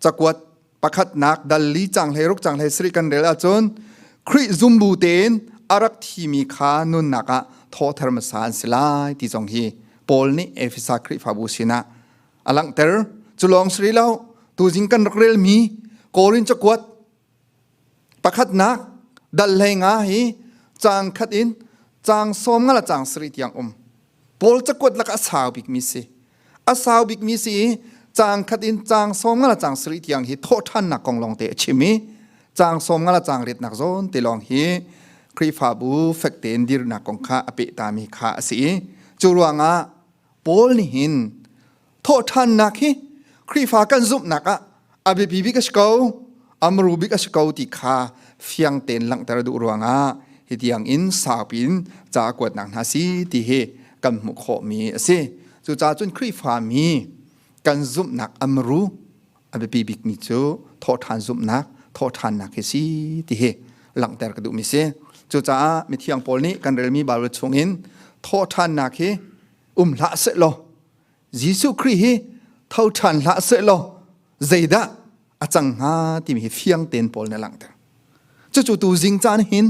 จักวัดประคัดนักดัลลีจังเลยรุกจังเลยสริกันเรลจนคริซุมบูเต็นอารักที่มีขานุนนักโทษธรรมสารสลายที่จงฮีโปลนี่เอฟิซาคริฟาบูสินะอลังเตอร์จุลองสริเลาตัวจริงกันรักเรลมีโกรินจักวัดประคัดนักดัลเลยงาฮีจางคัดอินจางสมงละจางสริที่ยังโปลจะกดลักอาสาวบิกมิสีอาสาวบิกมิสีจางขัดอินจางสมงละจางสริที่ยังฮิโทษท่านนักกองลองเตะชิมิจางสมงละจางริดนักโซนเตลองฮิครีฟาบูเฟกเตนดิรนักกองข้าอภิตามีข้าสีจูรวงะโปลนี่หินโทษท่านนักฮิครีฟากันซุบนักอภิบิบิกสกาวอัมรูบิกสกาวติข้าเฟียงเตนหลังตระดูรวงะฮิที่ยังอินสาวปินจากวดนักนาซีที่เฮกันมุขมีเสจู่จ้าจนครีฟามีกันซุมนักอัมรูอับปีบิกมิจูโทษทานซุมนักโทษทานนักเฮซีที่เฮหลังแต่กระดูมิเสจู่จ้ามีเทียงโพลนี้กันเรมีบาลชงอินโทษทานนักเฮละเสโลยิสุครีเฮโทษทานละเสโลใจดะอาจังหาที่มีเฟียงเต็นโพลในหลังแต่จู่ตูจิงจานหิน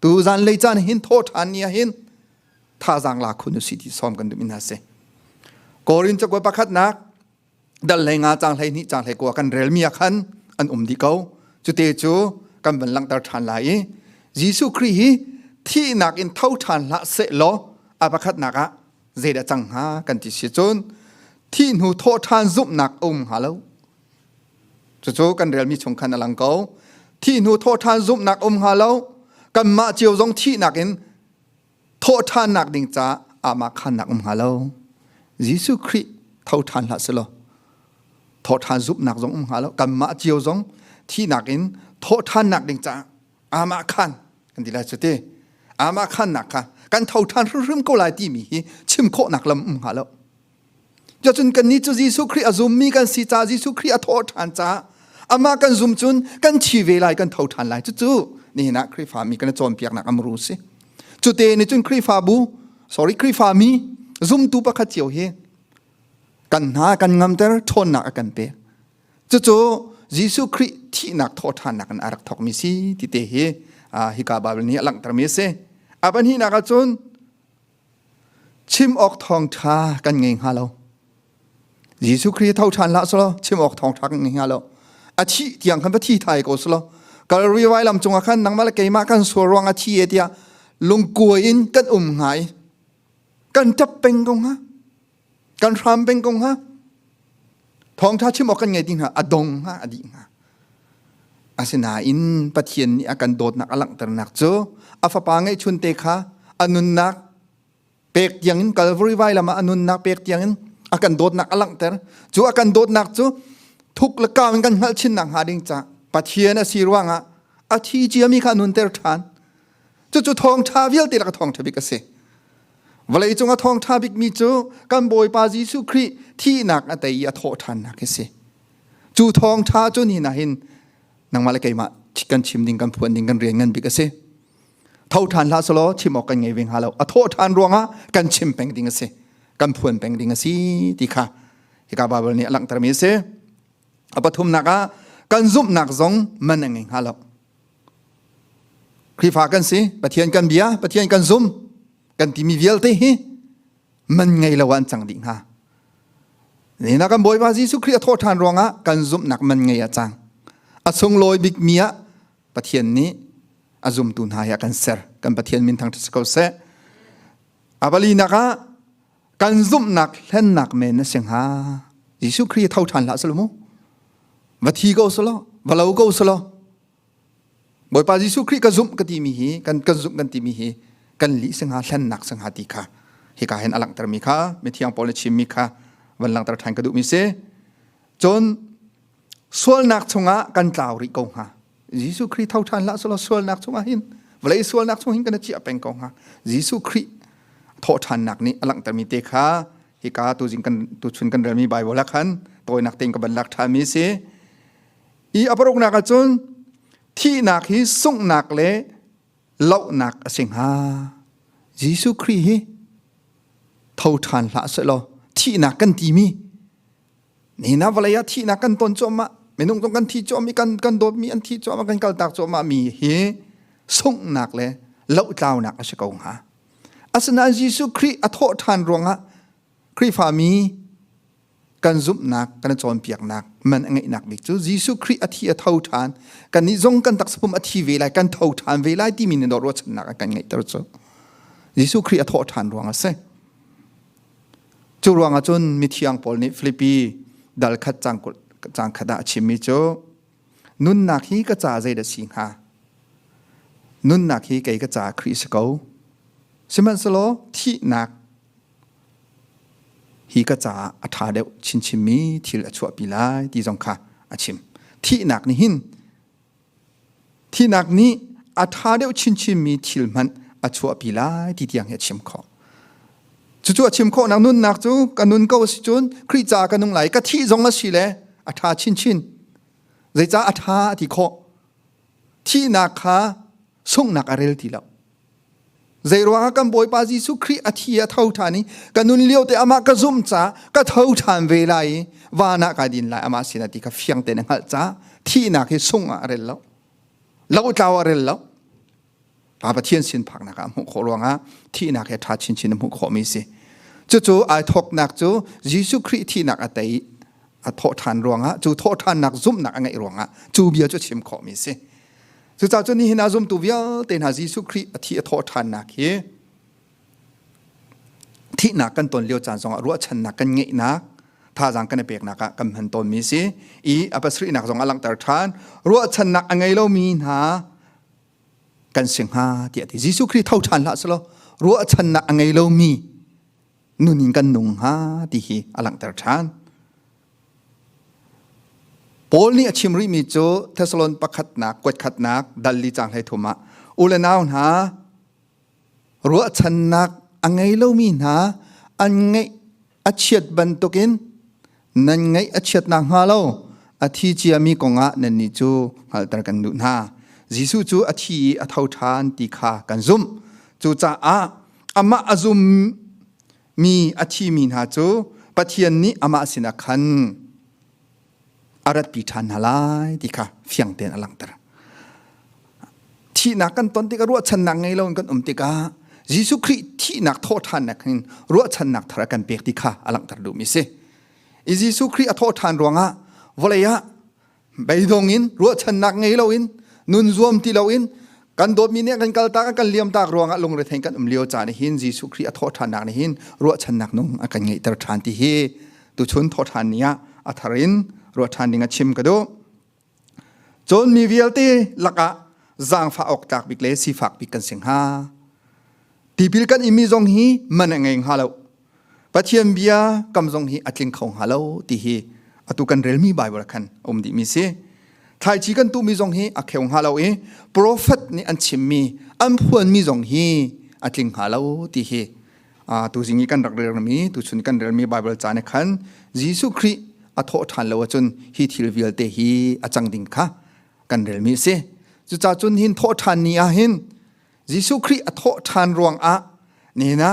ตูจานเลยจานหินโทษทานเนี่ยหินท่าจางลาคุณสิที่ซ้อมกันดูมินาเซโกรินจะกว่าประคัดนักดัลเลยงาจางเลยนี่จางเลยกว่ากันเรลมีอาคันอันดีเขาจุเตจูกันบันลังตาทานไหลยิสุครีที่นักอินเท่าทานละเสโลอาประคัดนักเจดจังหากันที่เสียจนที่หนูโทษทานซุบนักฮาโลจู่กันเรลมีชงคันอลังเขาที่หนูโทษทานซุบนักฮาโลกันมาเจียวจงที่นักอินโทษทานนักดิ่งจ้าอามาขันนักฮาโลยิสุครีเท่าทานละเสโลโทษทานซุบนักจงฮาโลกันมาเจียวจงที่นักอินโทษทานนักดิ่งจ้าอามาขันกันดีแล้วสุดที่อามาขันนักค่ะกันเท่าทานเรื่องก็หลายที่มีชิมโคนักลำฮาโลจะจนกันนี้จะยิสุครีอาซุมมีกันสิจ้ายิสุครีโทษทานจ้าอามากันซุมจุนกันชีเวลายกันเท่าทานหลายจู่นี่นะครีฟามีกันจอมเปียกนักอัมรูสิจุดเดนจุนครีฟาบูครีฟามีซุมตูปะขัดเจียวเฮกันหากันงำเตอร์ทนนักกันเปจู่ยิสุครีที่นักโทษทานนักกันอารักทอกมิซีที่เตเฮฮิกาบาบนี้หลังตรมิเซอาบันฮีนักจุนชิมออกทองทากันเงงฮาโลยิสุครีเท่าทานละสโลชิมออกทองทากันเงงฮาโลอาชีที่ยังคันพที่ไทยก็สโลกาลรีไว้ลำจงอาคันนังมาละเกยมากันสวรวงอาชีเดียลงกวยอินกันหายกันจับเป็นกงฮะกันทำเป็นกงฮะทองท่าชิมออกกันไงดิงฮะอดงฮะอดีงฮะอาศินาอินปะเทียนนี่อาการโดดนักอลังตระหนักโจอาฟปางไอชุนเตคะอนุนนักเปกยังอินกาลรีไว้ลำมาอนุนนักเปกยังอินอาการโดดนักอลังตระโจอาการโดดนักโจทุกละก้าวกันหัลชินนักหาดิงจ้าปะเทียนสีรวงอ่ะอาทิเจียมีขานุนเตอร์ทานจู่ทองทาวิลติลักทองทบิกเสเวลาจงทองทาบิกมีจู่กันบอยปาจิสุครีที่นักอัตยาโทษทานนักเสจู่ทองทาจุนี่นะเห็นนังมาเลกัยมาชิกันชิมดิ่งกันพวนดิ่งกันเรียนเงินบิกเสเท่าทานลาสโลชิมออกกันไงเวงฮาโลอโทษทานรวงอ่ะกันชิมแปงดิ่งเสกันพวนแปงดิ่งสีติค่ะฮิกาบาบลนี่หลังตรมีเสอปทุมนักกันซุบนักซงมันเองฮาโลครีฟากันสิปะเทียนกันเบียปะเทียนกันซุมกันที่มีเวลเตะมันไงละวันจังดิ่งฮะนี่นักกันบอยว่ายิสุครีโทษทานรองะกันซุมนักมันไงอะจังอสงลอยบิกเมียปะเทียนนี้อซุมตุนหายกันเซอร์กันปะเทียนมินทางทุสกาวเซอาบลีนักกันซุมนักเล่นนักเมนเสียงฮายิสุครีโทษทานละสลโมวัดที่ก็สละวัลาก็สละ บ่อยปายิสุคริกันซุมกันตีมีฮีกันซุมกันตีมีฮีกันลิสังหาลันนักสังหาติค่ะเฮกาเห็นอลังตรมีค่ะไม่เที่ยงปอลชิมมีค่ะวันหลังตรทานกระดูมีเสจนส่วนนักชงะกันกล่าวริกงฮะยิสุคริเท่าทันละส่วนนักชงะหินเวลาส่วนนักชงหินกันจะเป็นกงฮะยิสุคริโททันนักนี้อลังตรมีเตค่ะเฮกาตัวจริงกันตัวชุนกันเดิมมีใบวลักขันตัวนักเต็งกับบันลักทามีเสอีอปรกนักจนที่นักฮิส่งนักเล่เล่านักสิงหายิสุคริเท่าทันละเสลอที่นักกันตีมีนี่นะวลายที่นักกันตนจอมะไม่นุ่งตรงกันที่จอมีกันโดดมีอันที่จอมกันกัลตักจอมะมีเฮส่งนักเล่เล่าเจ้านักสิกงหาอาสนายิสุคริอโททันรวงะคริฟามีกันซุบนักกันจอมเปียกนักมันไงนักบิกจูยิสุคริอธิอเท่าทานกันนิจงกันตักสปุมอธิเวลัยกันเท่าทานเวลัยที่มีในดอรวชนักกันไงตระจูยิสุคริอโททานรวงะเสจูรวงะจนมิที่ยังปอลนิฟิลิปปีดัลขัดจังขดาชิมิโจนุนนักฮีก็จ่าใจเดสิงหานุนนักฮีเกยก็จ่าคริสเกาสิมันสโลที่นักฮีก็จะอัฐาเดวชิมมีที่ละชัวปีไลที่จงค่ะอาชิมที่นักนี้หินที่นักนี้อัฐาเดวชิมมีที่มันอัชัวปีไลที่ที่ยังเห็นชิมขอจู่ๆชิมขอนักนุ่นนักจูกันนุ่นก็สิจุนคริจากันุ่งไหลก็ที่จงละสิเลอัฐาชินใจจ้าอัฐาที่ขอที่นักค่ะส่งนักอะไรที่เราใจรัวกันบ่อยปาจิสุคริอธิยาเท่าทานี้กันนุนเลี้ยวแต่อามาก็ซุ่มจ้าก็เท่าทานเวลาวานักดินไลอามาสินาติก็เฟียงเตนังหัดจ้าที่นักให้ส่งอะไรแล้วเล่าเจ้าอะไรแล้วอาปะเทียนสินผักนะครับหุขอรวงอ่ะที่นักให้ทัดชินหุขอมีสิจู่ๆไอทอกนักจู่ยิสุคริที่นักอัตย์อัทอทานรวงอ่ะจู่ทอทานนักซุ่มนักไงรวงอ่ะจู่เบียจู่ชิมขอมีสิสุดท้ายจนนี้นาซุมตัวเวียเต็นหายิสุคริอธิอโทษทันนักเฮที่นักกันตนเลี้ยวจานสองรัวชันนักกันเงยนักท่าจังกันเปียกนักกำหันตนมีสิอีอภิสรีนักสองอลังตรทานรัวชันนักอังไงเรามีนะกันเสียงหาเดียที่ยิสุคริเท่าทันละสโลรัวชันนักอังไงเรามีนุนิงกันนุ่งหาที่ฮีอลังตรทานปอลนี่ชิมริมิโจเทสโลนปักขัดนักกวดขัดนักดัลลีจางให้ทุมะอุเลนาวนะรัวชันนักอังไงเล่ามีนะอันไงอัจฉริยบันตุกินนั่นไงอัจฉริยนักฮาโลอธิจียมีกงะนันนิจูฮัลตร์กันดูนะจิสุจูอธิอัทาวทานติขากันซุมจูจ้าอามาอซุมมีอธิมีนะจูปะเทียนนี้อามาสินักขันอารัดปีธานฮาลายที่ค่ะเฟียงเต็นอลังตระที่นักกันตอนที่ก็รู้ชันนักไงเรากันติกายิสุคริที่นักโทษทันนักหินรู้ชันนักทากันเปียกที่ค่ะอลังตระดูมิเสยิสุคริโทษทันรวงะวลัยะไปดงอินรู้ชันนักไงเราอินนุนรวมที่เราอินกันโดดมีเนี่ยกันกัลตากันเลี้ยมตากรวงะลงเรทงกันเลี้ยวจานหินยิสุคริโทษทันนักหินรู้ชันนักนงกันไงตระทานที่เฮตุชนโทษทันเนี่ยอัทรินรัวทานดิงชิมกระโดจนมีวิลตีลักะจางฟ้าออกจากบิกเลสีฝักบิกันเสียงฮาที่พิลกันอิมิจงฮีมันเองฮาโลปัจเจียนเบียกำจงฮีอัจฉิงของฮาโลที่ฮีอตุกันเรลมีไบเบิลกันดิมิเซไทยจีกันตุมิจงฮีอักเขงฮาโลโปรเฟตนี่อันชิมมีอันพวนมิจงฮีอัจฉิงฮาโลที่ฮีตุจิงีกันรักเรลมีตุชุนกันเรลมีไบเบิลจานขันยิสุคริอโทษทันแล้วจนฮีทิลวิลเตฮีอาจังดิงค่ะกันเรลมีเสจุจ่าจนหินโทษทันนี้หินยิสุคริอโทษทันรวงนี่นะ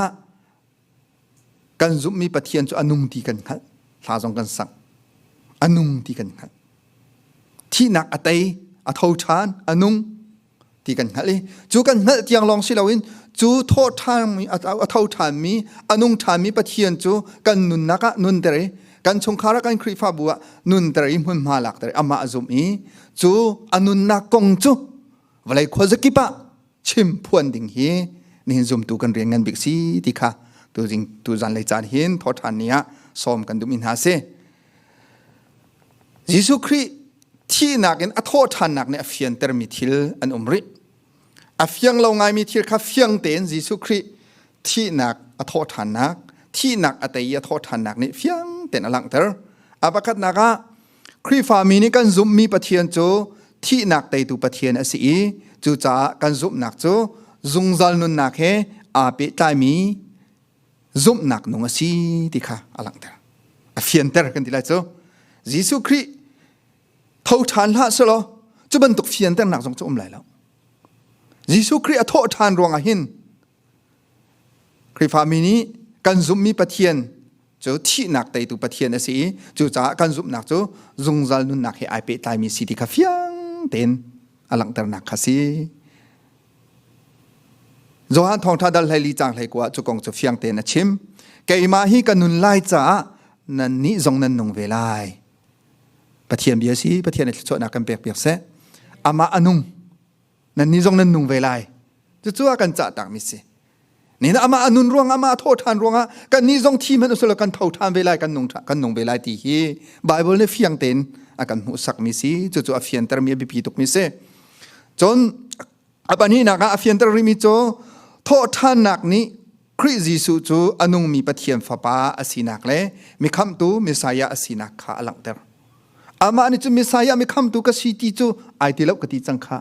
กันซุมมีปะเทียนจุอนุงที่กันค่ะลาจงกันสักอนุงที่กันค่ะที่นักอเตยอโทษทันอนุงที่กันค่ะเลยจูกันเงที่ยังลองสิเราอินจูโทษทันมีอโทษทันมีอนุงทันมีปะเทียนจูกันนุนนักนุนเตยกันชงคาระกันครีฟ้าบัวนุนเตยมุนมาลักเตยอามาซุมอีจูอนุนนักกงจูเวลาขวาสกิปะชิมพวนดิ่งฮีนี่ซุมตูกันเรียนกันบิ๊กซีที่ค่ะตัวจริงตัวจันเลยจานหินทอดทานนี้ซ้อมกันดูมินหาเซยิสุคริ ที่นักอินอัทโททันนักเนี่ยเฟียนเตอร์มิทิลอันอุมริอเฟียงเราไงมิทิลข้าเฟียงเต็นยิสุคริที่นักอัทโททันนักที่นักอัตยอัทโททันนักนี่เฟียงเต็นอลังเตอร์อาบัคัดนักครีฟามีนี่กันซุมมีปะเทียนโจที่นักเตยตูปะเทียนอสีจูจ้ากันซุมนักโจซุงซัลนุนนักเฮอาเปตายมีซุมนักนุงอสีติค่ะอลังเตอร์อเฟียนเตอร์กันที่ไรโจยิสุคริเท่าทานละสโลจะบรรทุกเฟียนแต่หนักสงจะไหลแล้วยิสุคริสโทษทานรวงอาหินคริฟามินี้กันซุมมีปะเทียนจะที่หนักแต่ตัวปะเทียนนะสิจะจ้ากันซุมหนักจะซงซัลนุนหนักให้ไอเปตายมีสิติกาเฟียงเต็นอลังเตอร์หนักค่ะสิโจฮันทองท่าดัลไลลีจางไลกว่าจุกงจะเฟียงเต็นนะชิมแกมาฮีกันนุนไลจ้านันนี้ซงนันนงเวลาปะเทียนเบียสีปะเทียนในส่วนนักกันเปียกเปียกเสอามาอนุงนั่นนี่จงนั่นนุ่งเวลาจะจู่กันจัดต่างมิสินี่นะอามาอนุนรวงอามาโทษทานรวงกันนี่จงทีมันอุสละกันเท่าทานเวลากันนุ่งเวลาที่ฮีไบเบิลเนี่ยเฟียงเต็นอากันมุสักมิสิจู่อาเฟียนเตอร์มีบิพีตุกมิเสจนอาบันนี้นักอาเฟียนเตอร์ริมิโจโทษทานนักนี้คริสจิสุจูอนุงมีปะเทียนฟ้าป้าอสินักเลยมีคำตูมีสายอสินักขาหลังเตอร์อามานี่จูมิสายามีคำตุกสิติจูไอติลกติจังค่ะ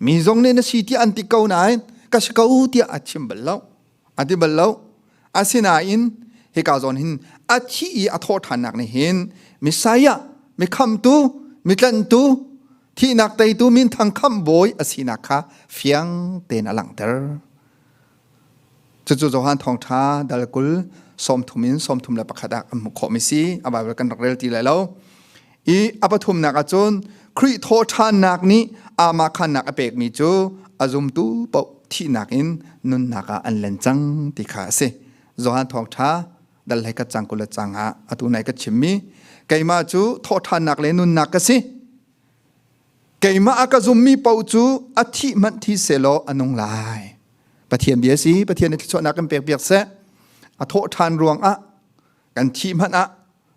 มีจงเนี่ยสิติอันติเกาหนายก็สกาวที่อาชิมเบลล์อันที่เบลล์อาศินาอินเฮกาจอนหินอาชีอัทโทฐานักนี่หินมิสายามีคำตุมีกันตุที่นักไตตุมินทางคำบอยอาศินักค่ะเฟียงเตนอลังเตอร์จู่ๆจอหันทองท้าดัลกุลสมทุมินสมทุมละประคดามุขมิซีอาบายกันรักเรลตีเลยแล้วอีอปทุมนักจนคริโททานนักนี้อามาขันนักอเปกมีจูอาจุมตูปที่นักอินนุนนักอันเลนจังติขาเสจอหันทองท้าดัลให้กัจจังกุลจังหาอตุนัยกัจฉิมมีไกมาจูโททานนักเลนุนนักกสิไกมาอากาจุมมีปจูอธิมันที่เสโลอนุงลายปะเทียนเบียสีปะเทียนในที่ส่วนนักกันเปียกเสอโททานรวงกันที่มัน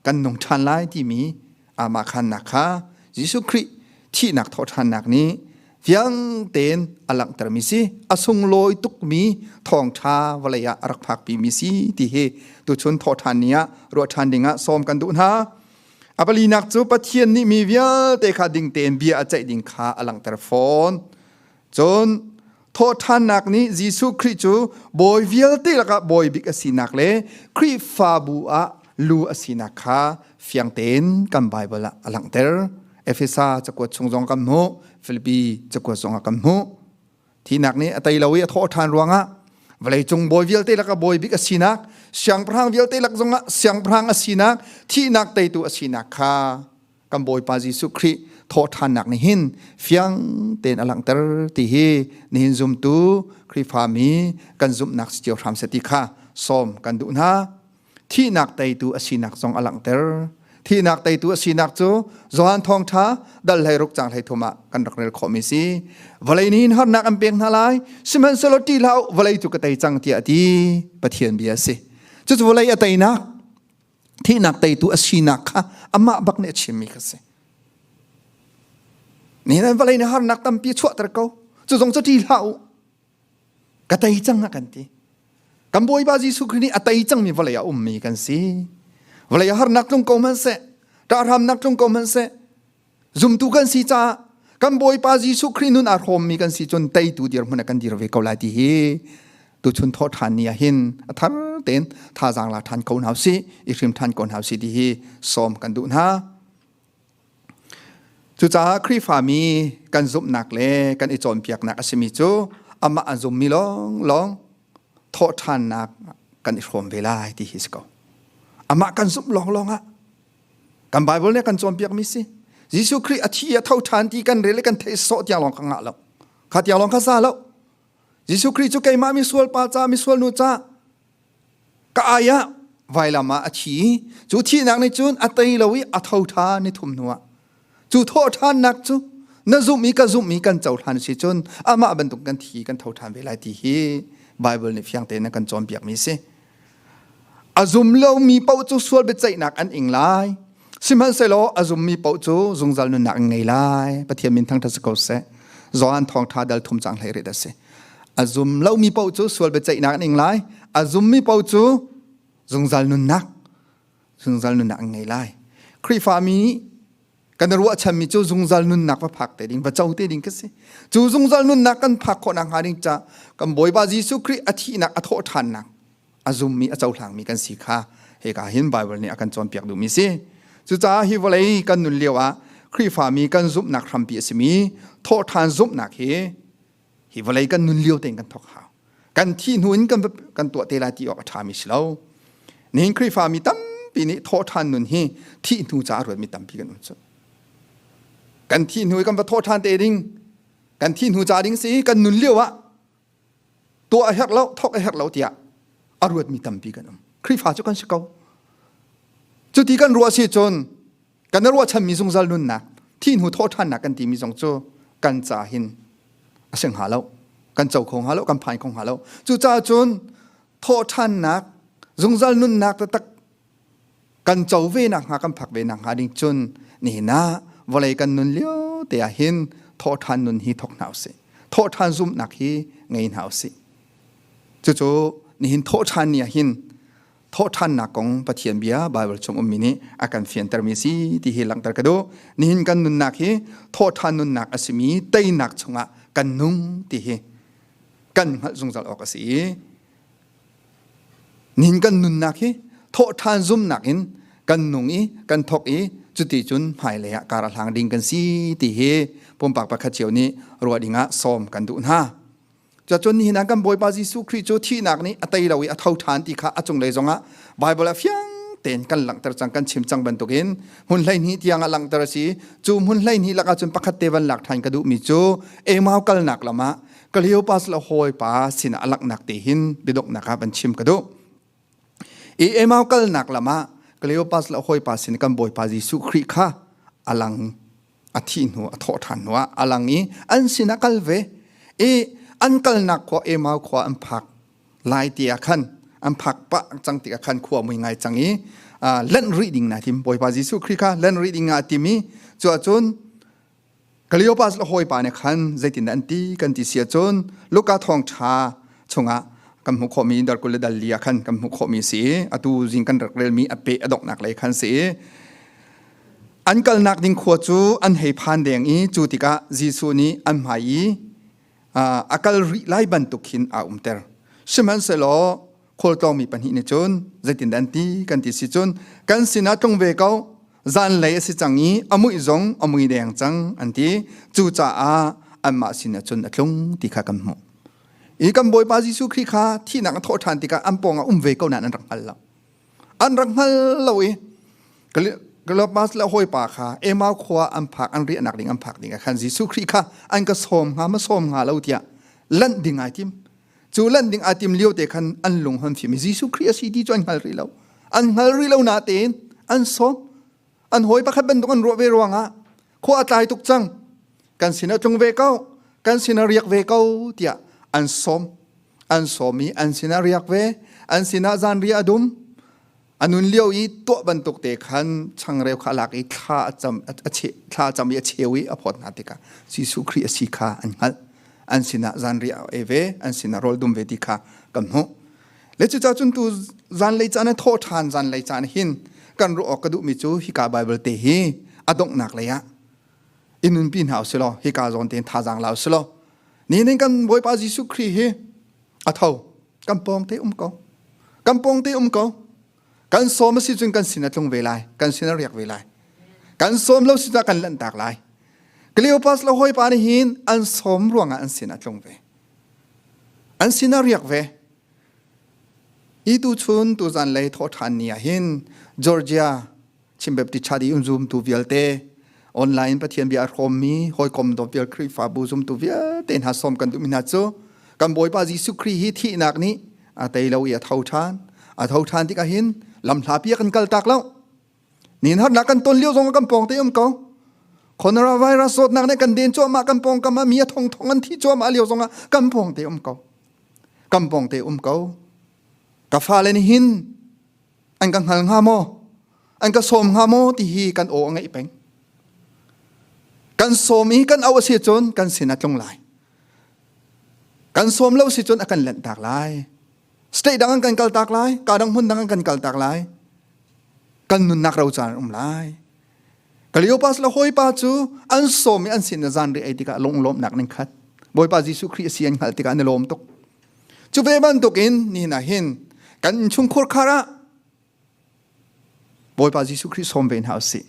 กันนงทานลายที่มีอามาขันนักค่ะยิสุคริที่นักโทษทันนักนี้เฟียงเต็นอลังตรมิสิอสุงลอยตุกมีทองชาวลยะรักพักปีมิสิที่เฮตุชนโทษทันเนียรัวทันดิงะซ้อมกันดุนฮะอัปลีนักจูปะเทียนนี่มีเวียเตขาดิงเต็นเบียใจดิงขาอลังตรฟอนจนโทษทันนักนี้ยิสุคริจูบอยเวียเตละกับบอยบิกอสินักเลคริฟาบูอาลูอสินักค่ะเฟียงเต็นกันไบเบิลอลังเตอร์เอเฟซัสจะกวดชงจงกันโมฟิลิปปีจะกวดชงกันโมที่นักนี้อัตยลาวีโทษทานรวงเวลาจงบอยเวลเตลักบอยบิกอสินักเสียงพรางเวลเตลักจงเสียงพรางอสินักที่นักเตตุอสินักค่ะกันบอยปาจิสุคริโทษทานนักนี้หินเฟียงเต็นอลังเตอร์ที่เฮนิหินซุมตูคริฟามีกันซุมนักสเตียวทำสติค่ะซ้อมกันดุนะที่นักไตตัวอสินักทรงอลังเตอร์ที่นักไตตัวอสินักโจจวนทองท้าดัลไหรุกจังไหทุมากันรักเรลคอมิซีวลัยนี้หันนักอันเปียงทลายสิมันสลดที่เราวลัยตุกไตจังที่อดีปะเทียนเบียสิจุดวลัยไตนักที่นักไตตัวอสินักค่ะอามาบักเนชิมิกสินี่นั่นวลัยนี้หันนักตั้มปีชั่วตะเกาจุดทรงจุดที่เรากไตจังกันที่กันบอยบาจิสุครินีอัตย์จังมีวลัยมีกันสิวลัยหานักจงกมันเสดารามนักจงกมันเสจุมตุกันสิจ้ากันบอยบาจิสุครินุนอารมมีกันสิจนไตตูเดียร์มันกันดีรเวกเอาลาดีเฮตุชุนทอทานนี่หินทันเต็นท่าจางลาทันกอนหาวสิอีกริมทันกอนหาวสิดีเฮซ้อมกันดูนะจุจ้าครีฟามีกันจุบนักเล่กันอิจอนเปียกนักอสมิจูอามาจุมมีลองโทษทานนักกันอิรมเวลาที่ฮิสกอามากันซุบลองกันไบเบิลเนี่ยกันจอมเปียกมิสิยิสุคริสต์อาทิตย์เท่าทานที่กันเรลกันเทสโซที่ลองข้างแล้วขัดยาลองข้าซาแล้วยิสุคริสต์จุกไอมามิสวลปาจามิสวลนูจากอายะไวลามาอาชีจุที่นักในจุนอัตยลวิอัทาวทานในทุ่มนัวจุโทษทานนักจุนซุมีกันเจ้าทานสิจุนอามาบรรทุกกันทีกันเท่าทานเวลาที่ฮีไบเบิลในเฟียงเตนกันจอมเปียกมิสิอาซุมเลวมีเป้าจุสวลเบใจนักอันอิงไล สิมันเซโลอาจุมมีปูจูจงจัลนุนักไงไล่ปะเทียมินทั้งทัศกเสจอนทองทาดัลทุมจังไหลเรดเสอาจุมเล่ามีปูจูส่วนเบใจนักนิ่งไล่อาจุมมีปูจูจงจัลนุนักไงไล่ครีฟามีกันรัวฉันมีจูจงจัลนุนักว่าพักแต่ดิ่งว่าเจ้าเตดิ่งก็สิจูจงจัลนุนักกันพักคนนักหาดิ่งจ้ากันบอยบาจิสุครีอธินักอโทษทันนักอาจุมมีอาเจ้าหลังมีกันสีขาเฮกาเห็นไบเบิลนี่อากันจอนเปียกดูมีสิจุจ้าฮิวเลยกันนุนเลียวะครีฟามีกันซุปนักทำปีสมีโทษทานซุปนักเฮฮิวเลยกันนุนเลียวเต็งกันทอกหากันที่นุนกันตัวเตลาตีออกทามิสเลานี่ครีฟามีตั้มปีนี้โทษทานนุนเฮที่นูจ้ารวดมีตั้มปีกันนุนกันที่นุนกันโทษทานเตดิงกันที่นูจ้าดิงสิกันนุนเลียวะตัวไอ้หักเล่าทอกไอ้หักเล่าเตียอรวดมีตั้มปีกันนุนครีฟาจุกันสกาวจุดที่กันรัวสิจนกันรัวฉันมีสงสารนุ่นนะที่หูโทษท่านนะกันที่มีสงโจกันจ่าหินเสียงหาแล้วกันเจ้าของหาแล้วกันผ่านของหาแล้วจุดจ่าจนโทษท่านนักสงสารนุ่นนักแต่ตักกันเจ้าเวนักหากันผักเวนักหาดิ่งจนนี่นะวันไรกันนุ่นเลี้ยวแต่หินโทษท่านนุ่นฮีทอกหนาวสิโทษท่านซุ่มนักฮีไงหนาวสิจู่ๆนี่หินโทษท่านเนี่ยหินโทษท่านนักของปะเทียนเบียไบเบิลชมมินิอาการเฟียนเตอร์มิซีที่เฮลังตะกระโดนี่หินกันนุนนักเฮโทษท่านนุนนักอสิมีเตยนักชงะกันนุ่งที่เฮกันหัดจงจัลออกสินี่หินกันนุนนักเฮโทษท่านซุ่มนักหินกันนุ่งอีกันทอกอีจุดที่จุนหายเลยการหลังดิ่งกันซีที่เฮปมปากปากขัดเจียวนี้รัวดิ่งะซ้อมกันดุนฮาจะจนนี่นักกันบอยบาจิสุคริโจที่นักนี้อัตย์เราอัตเท่าทานที่ข้าจงเลยจงะไบเบิลเฟียงเต็นกันหลังตระจังกันชิมจังบันตุกินหุ่นไล่นี้ที่ยังหลังตระสีจูหุ่นไล่นี้ลักจนปักเตวันหลักทานกระดูมีจูเอมาเอากันหนักละมะกะเลียวปัสละหอยป้าสินะหลักหนักตีหินบิดกนักบันชิมกระดูเอมาเอากันหนักละมะกะเลียวปัสละหอยป้าสินะกันบอยบาจิสุคริข้าอลังอธินหัวอัตทานหัวอลังนี้อันสินะกัลเวอันกัลนักขวาเอมาขวาอันผักลายเตียขันอันผักปะจังเตียขันขวามือไงจังนี้เล่นรีดิ้งนะทีมบอยปาจิสุคริกาเล่นรีดิ้งอาทีมีจวดจนกลีโอปัสละหอยปาเนี่ยขันใจตินดันตีกันติเสียจนลูกกาทองชาชงะกำหุขมีดอร์กุลดัลเลียขันกำหุขมีสีอตูจิงกันรักเรลมีอเปอดอกนักเลยขันสีอันกัลนักดิ้งขวดจูอันให้พันแดงอีจูติกาจีซูนี้อันหมายอาการริไลบันตุกินอาเตอร์ชิมันเสลอโคลตองมีปัญหาในจนใจตินดันตีกันติสิจนกันสินาตรงเวกเอาจันเลยสิจังนี้อมุยจงอมุยแดงจังอันที่จูจ่าอันมาสินาจนอัตลงติขากันหมอีกันบอยปาจิสุคริขาที่นักโทษทันติกาอันปองเวกเอานั่นอันรังฮัลละอันรังฮัลละเวกลบมาสละหอยปากขาเอมาขวาอันผักอันเรียนักดิ่งอันผักดิ่งขันจิสุคริขาอันก็สมหามาสมหาเราเตียเล่นดิ่งไอติมจูเล่นดิ่งไอติมเลี้ยวเตะขันอันลงหันฟิมจิสุคริสีดีจวนฮัลรีเราอันฮัลรีเราหน้าเต็นอันสมอันหอยปากขัดเป็นตรงอันรัวเวรวงอ่ะขวาตายตุกจังกันสินะจงเวก้ากันสินะเรียกเวก้าเตียอันสมมีอันสินะเรียกเวอันสินะจานเรียดุมอันนุนเลี้ยวอีตัวบรรทุกเตะขันช่างเร็วขาหลักอีท่าจำยาเชวิอภรนาติกาจิสุคริสีขาอันฮัลอันสินะจันเรียเอเวอันสินะโรลดุมเวติกากันโนเลจุจ้าจุนตูจันเลยจานโทษทานจันเลยจานหินกันรู้ออกกระดูมิจูฮิกาไบเบิลเตฮีอดงนักเลยะอินุนปีนหาวสิโลฮิกาจอนเตนท่าจังลาวสิโลนี่นั่นกันบอยปาจิสุคริเฮอัทเอากันปองเตเกากันสมสิจนกันสินะตรงเวลากันสินะเรียกเวลากันสมเราสิจะกันเล่นตากลายกลียวปัสเราหอยปานิหินอันสมรวงอันสินะตรงเวอันสินะเรียกเวอีตูชุนตูจันเลยทอทันเนียหินจอร์เจียชิมแบบติชาดีอุนซูมตูเวลเตออนไลน์ประเทศเบียร์คอมมีหอยคอมตัวเวลครีฟาบูซุมตูเวลเตนหาสมกันตุมินาโจกันบอยปาจิสุครีฮิที่นักนี้อาเตยเราอย่าเท่าทานที่กะหินลำลาเปียกันกัลตักแล้วนี่นัดนักกันต้นเลี้ยวส่งกันปองเตยมเขาคนเราไวรัสสดนักในกันเดินจ้วมากันปองกันมาเมียทองอันที่จ้วมาเลี้ยวส่งกันปองเตยมเขากะฟ้าเลนหินอันกังหันหาโม อันก็สมหาโมที่ฮีกันโอไงเป็งกันสมอีกันเอาเสียจนกันสินัดลงไหลกันสมเล่าสิจนอากันเล่นตากไหลสเตย์ดังกันกัลตากไหลการดังหุ่นดังกันกัลตากไหลกันนุนนักเราจานไหลกะเลียวปัสละหอยปัจจุอันสมอันสินจานเรียไอติกาลงลมหนักนั่งคัดบอยปัจจิสุคริสเซียนขัดติกาในลมตกจุเวบันตกินนี่นะเห็นกันชุงโคคาระบอยปัจจิสุคริสสมเป็นหาสิ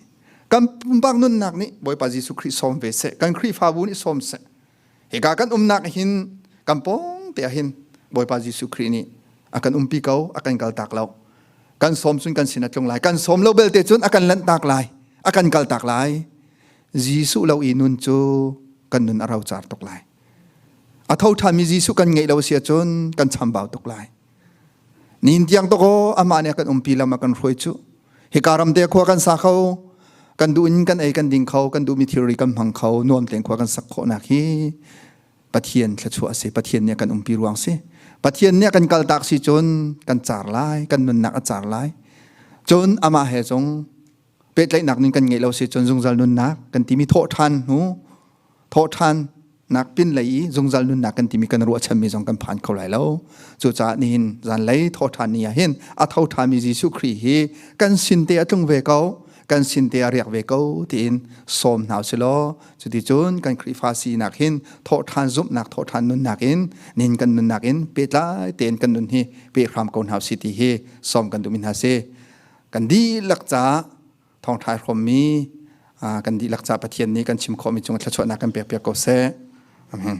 กันบังนุนนักนี่บอยปัจจิสุคริสสมเวเสกันคริฟาบุนี่สมเสเหกากันนักหินกันปงเตียหินบอยปัจจิสุครินี่อากันปีเกาอากันกัลตักเรากันสมสุนกันสินัดลงไหลกันสมเราเบลเตจุนอากันลันตักไหลอากันกัลตักไหลยิสุเราอินุนจูกันนุนเราจาร์ตกไหลอาเท่าทามียิสุกันไงเราเสียจนกันทำบ่าวตกไหลนินยังตกอามาเนี่ยกันปีละมากันรวยจูเหการำเดียขวากันสักเขากันดูอินกันไอกันดิ่งเขากันดูมิธีรีกันพังเขานวมเตียงขวากันสักคนนักฮีปะเทียนขชัวเสปะเทียนเนี่ยกันปีรวงเสปะเทียนเนี่ยกันกัลตักสิจนกันจาร์ไลกันนุนนักจาร์ไลจนอามาเหจงเป็ดไหลหนักนึงกันไงเราเสียจนจงจัลนุนนักกันที่มีโทษทันหูโทษทันนักปิ้นไหลจงจัลนุนนักกันที่มีกันรัวชันมีจงกันผ่านเขาไหลแล้วจู่จ้านินจันไหลโทษทันเนี่ยเห็นอาเท่าทามียิสุครีฮีกันสินเตียจงเวกเอากันสินเตียเรียกเวกเอาที่อินสมหนาวเสลอจุดที่จนกันครีฟาซีนักเห็นโทษทันซุบนักโทษทันนุนนักเห็นนินกันนุนนักเห็นเป็ดไหลเตียนกันนุนฮีเป็ดพรำกอนหาวสิที่ฮีสมกันดูมินฮาเซกันดีลักจ้าทองทายพรหมีกันดีลักษาปะเทียนนี้กันชิมขอมีจงทชวนักกันเปียกเปียกก็เสอาเมน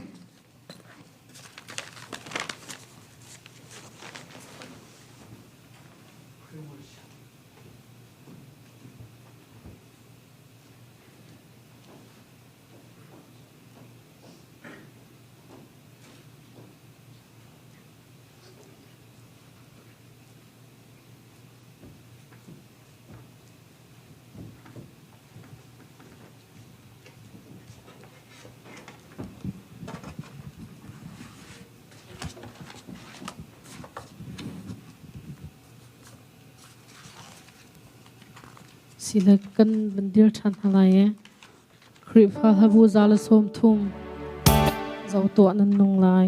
silakan bandir than halaye krifa habu zala som thum zau to nan nong lai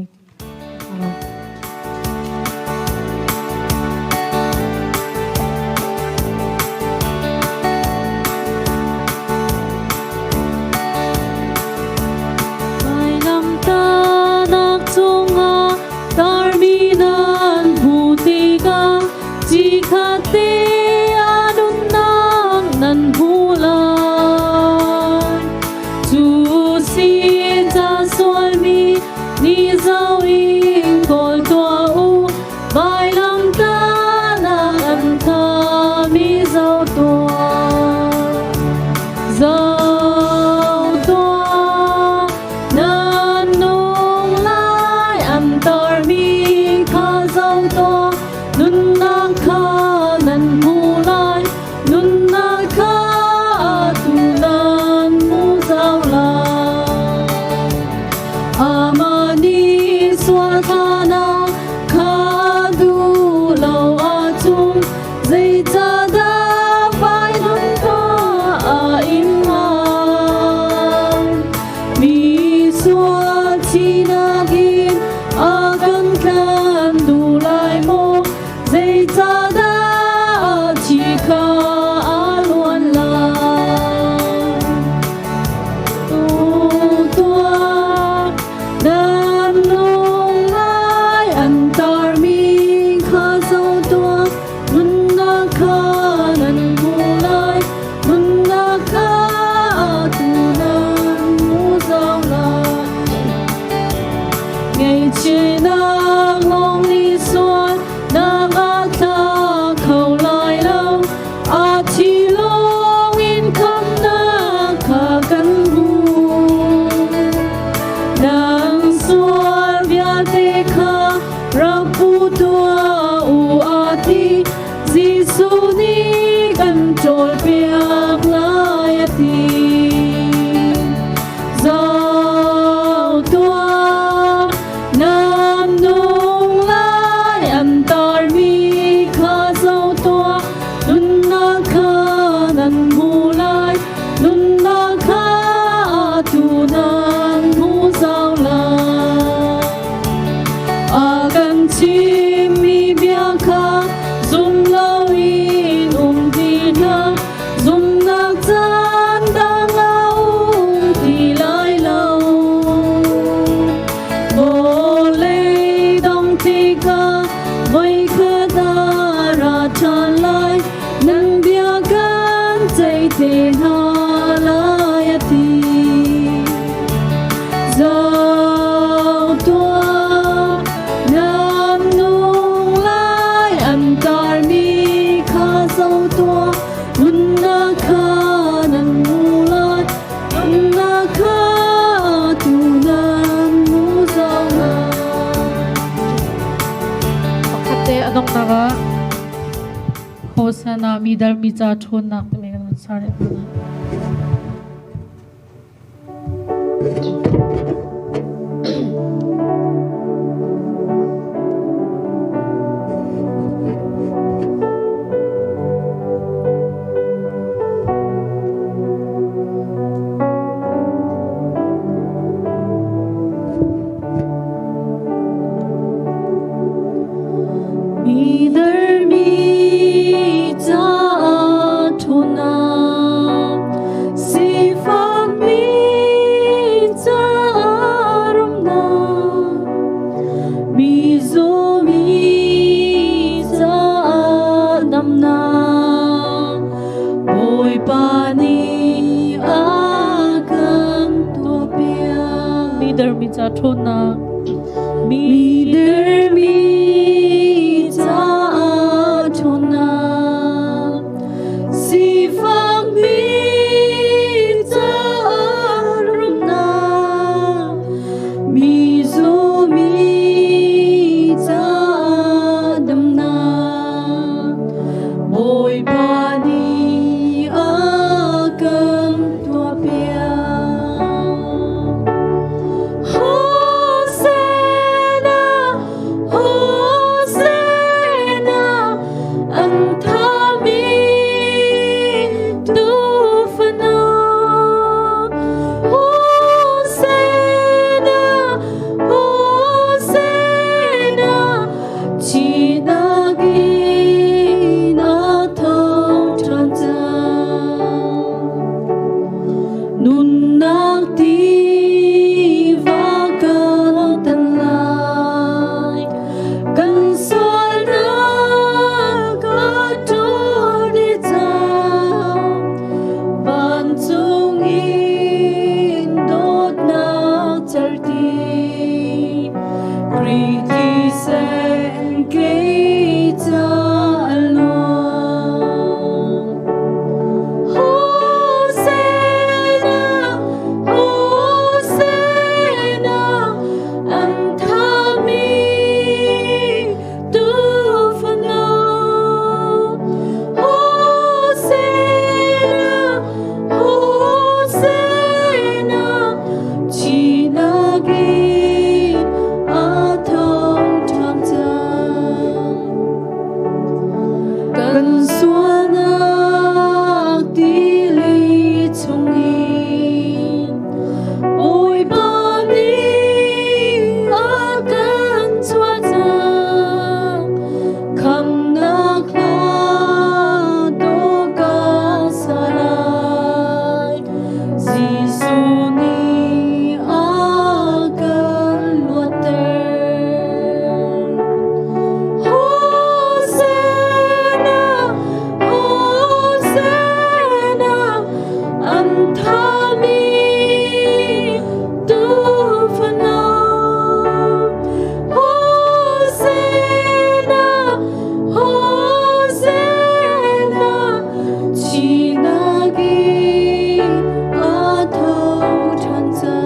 mai nam ta nak chunga tarminan bhutiga jikhate nan hulai chu si cha suai mi ni zau in kol tua u vai lam ta na an tha mi zau tua nan nong lai an tar mi kha zau tua nun na kha nan hulai nun na kha tu nan mu zau la amani swa khana kha du lo a chung zai cha da vai nun ka a in ma mi swa chi na gin a kan kan du lai mo zai cha da chi kha Tar mi kha zau tua nun na kha lai nan bia kan chei te na lai ati zo tua nam nung lai an tar mi kha zo tua nun na kha nan mu lai nun na kha tu nan mu zo na pakate adong naga Hosana midar miza thon nak te megan sare Midar miza thona sifak miza rumna mizo miza namna boy pani akan topia midar miza thona midar miza thona sifak miza rumna mizo miza damna boy pani akan topia Hosana, Hosana, antami tufana. Hosana, Hosana, chinagi na thong tranja. Nunak ti vagal tanlai kan sol na ka toni ta ban chung in dot na charti kriti sen ke ta alon Hosana, Hosana, antami tufana. Hosana, Hosana, chinagi athong thamja. Kan suanak dili chungin Oi bani akan cuaca Kam nakla doga sarai Zizuni akan luater Hosana, Hosana, antami tufana. Hosana, Hosana, chinagi athong tanja.